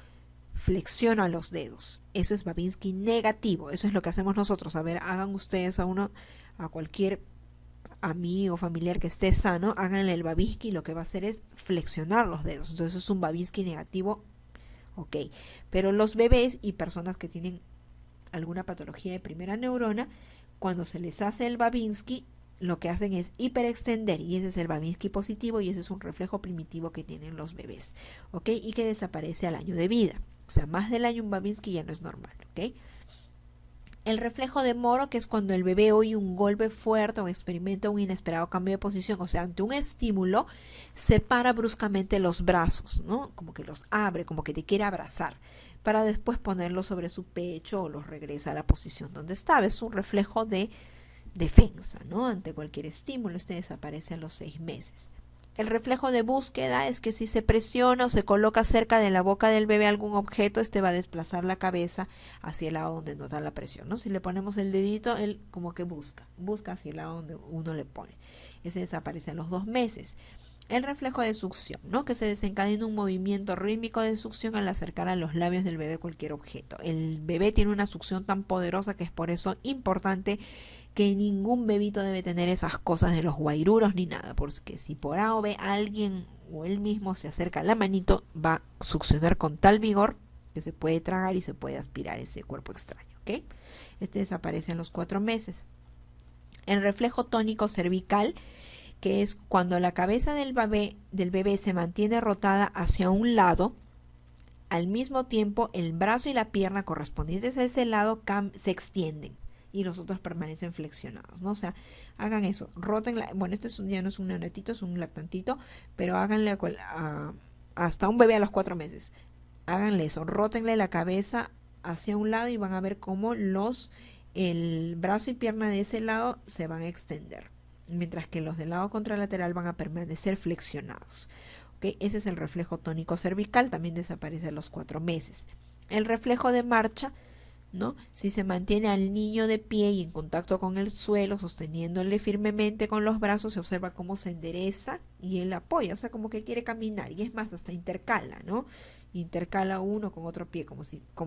flexiona los dedos. Eso es Babinski negativo. Eso es lo que hacemos nosotros. A ver, hagan ustedes a cualquier amigo o familiar que esté sano, háganle el Babinski y lo que va a hacer es flexionar los dedos. Entonces es un Babinski negativo, ok. Pero los bebés y personas que tienen alguna patología de primera neurona, cuando se les hace el Babinski, lo que hacen es hiperextender, y ese es el Babinski positivo, y ese es un reflejo primitivo que tienen los bebés, ¿ok? Y que desaparece al año de vida. O sea, más del año un Babinski ya no es normal, ¿ok? El reflejo de Moro, que es cuando el bebé oye un golpe fuerte o experimenta un inesperado cambio de posición, o sea, ante un estímulo, separa bruscamente los brazos, ¿no? Como que los abre, como que te quiere abrazar, para después ponerlos sobre su pecho o los regresa a la posición donde estaba. Es un reflejo de defensa, ¿no? Ante cualquier estímulo. Este desaparece a los 6 meses. El reflejo de búsqueda es que si se presiona o se coloca cerca de la boca del bebé algún objeto, este va a desplazar la cabeza hacia el lado donde nota la presión, ¿no? Si le ponemos el dedito, él como que busca hacia el lado donde uno le pone. Ese desaparece a los 2 meses. El reflejo de succión, ¿no? Que se desencadena un movimiento rítmico de succión al acercar a los labios del bebé cualquier objeto. El bebé tiene una succión tan poderosa que es por eso importante que ningún bebito debe tener esas cosas de los guairuros ni nada, porque si por A o B alguien o él mismo se acerca a la manito, va a succionar con tal vigor que se puede tragar y se puede aspirar ese cuerpo extraño, ¿ok? Este desaparece a los 4 meses. El reflejo tónico cervical, que es cuando la cabeza del bebé se mantiene rotada hacia un lado, al mismo tiempo el brazo y la pierna correspondientes a ese lado se extienden y los otros permanecen flexionados, ¿no? O sea, hagan eso, rótenla. Bueno, este ya no es un neonatito, es un lactantito, pero háganle hasta un bebé a los 4 meses. Háganle eso, rótenle la cabeza hacia un lado y van a ver cómo el brazo y pierna de ese lado se van a extender, mientras que los del lado contralateral van a permanecer flexionados. ¿Okay? Ese es el reflejo tónico cervical, también desaparece a los 4 meses. El reflejo de marcha, ¿no? Si se mantiene al niño de pie y en contacto con el suelo, sosteniéndole firmemente con los brazos, se observa cómo se endereza y él apoya, o sea, como que quiere caminar, y es más, hasta intercala, ¿no? Intercala uno con otro pie, como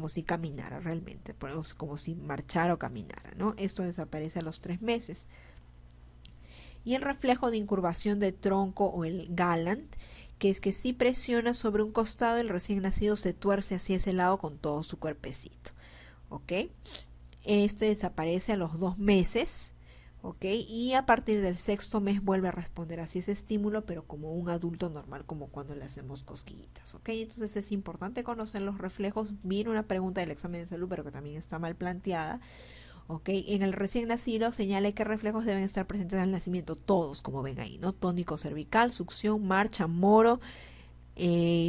si caminara realmente, como si marchara o caminara, ¿no? Esto desaparece a los 3 meses. Y el reflejo de incurvación de tronco o el Gallant, que es que si presiona sobre un costado, el recién nacido se tuerce hacia ese lado con todo su cuerpecito. ¿Ok? Este desaparece a los 2 meses, ¿ok? Y a partir del 6º mes vuelve a responder hacia ese estímulo, pero como un adulto normal, como cuando le hacemos cosquillitas, ¿ok? Entonces es importante conocer los reflejos. Viene una pregunta del examen de salud, pero que también está mal planteada, ¿ok? En el recién nacido señala qué reflejos deben estar presentes al nacimiento, todos, como ven ahí, ¿no? Tónico cervical, succión, marcha, moro,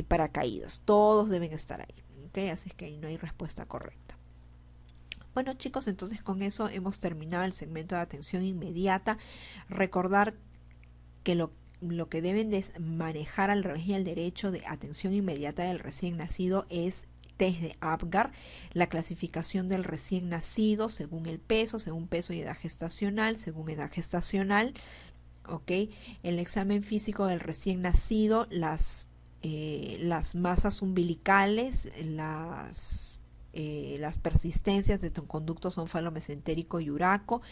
paracaídas, todos deben estar ahí, ¿ok? Así es que ahí no hay respuesta correcta. Bueno, chicos, entonces con eso hemos terminado el segmento de atención inmediata. Recordar que lo que deben de manejar al revés y al derecho de atención inmediata del recién nacido es test de Apgar, la clasificación del recién nacido según el peso, según peso y edad gestacional, según edad gestacional, ¿ok? El examen físico del recién nacido, las masas umbilicales, las persistencias de conductos onfalomesentérico y uraco,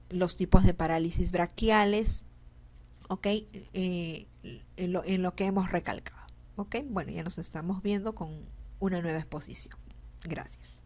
los tipos de parálisis braquiales, ¿ok? En lo que hemos recalcado, ¿ok? Bueno, ya nos estamos viendo con una nueva exposición. Gracias.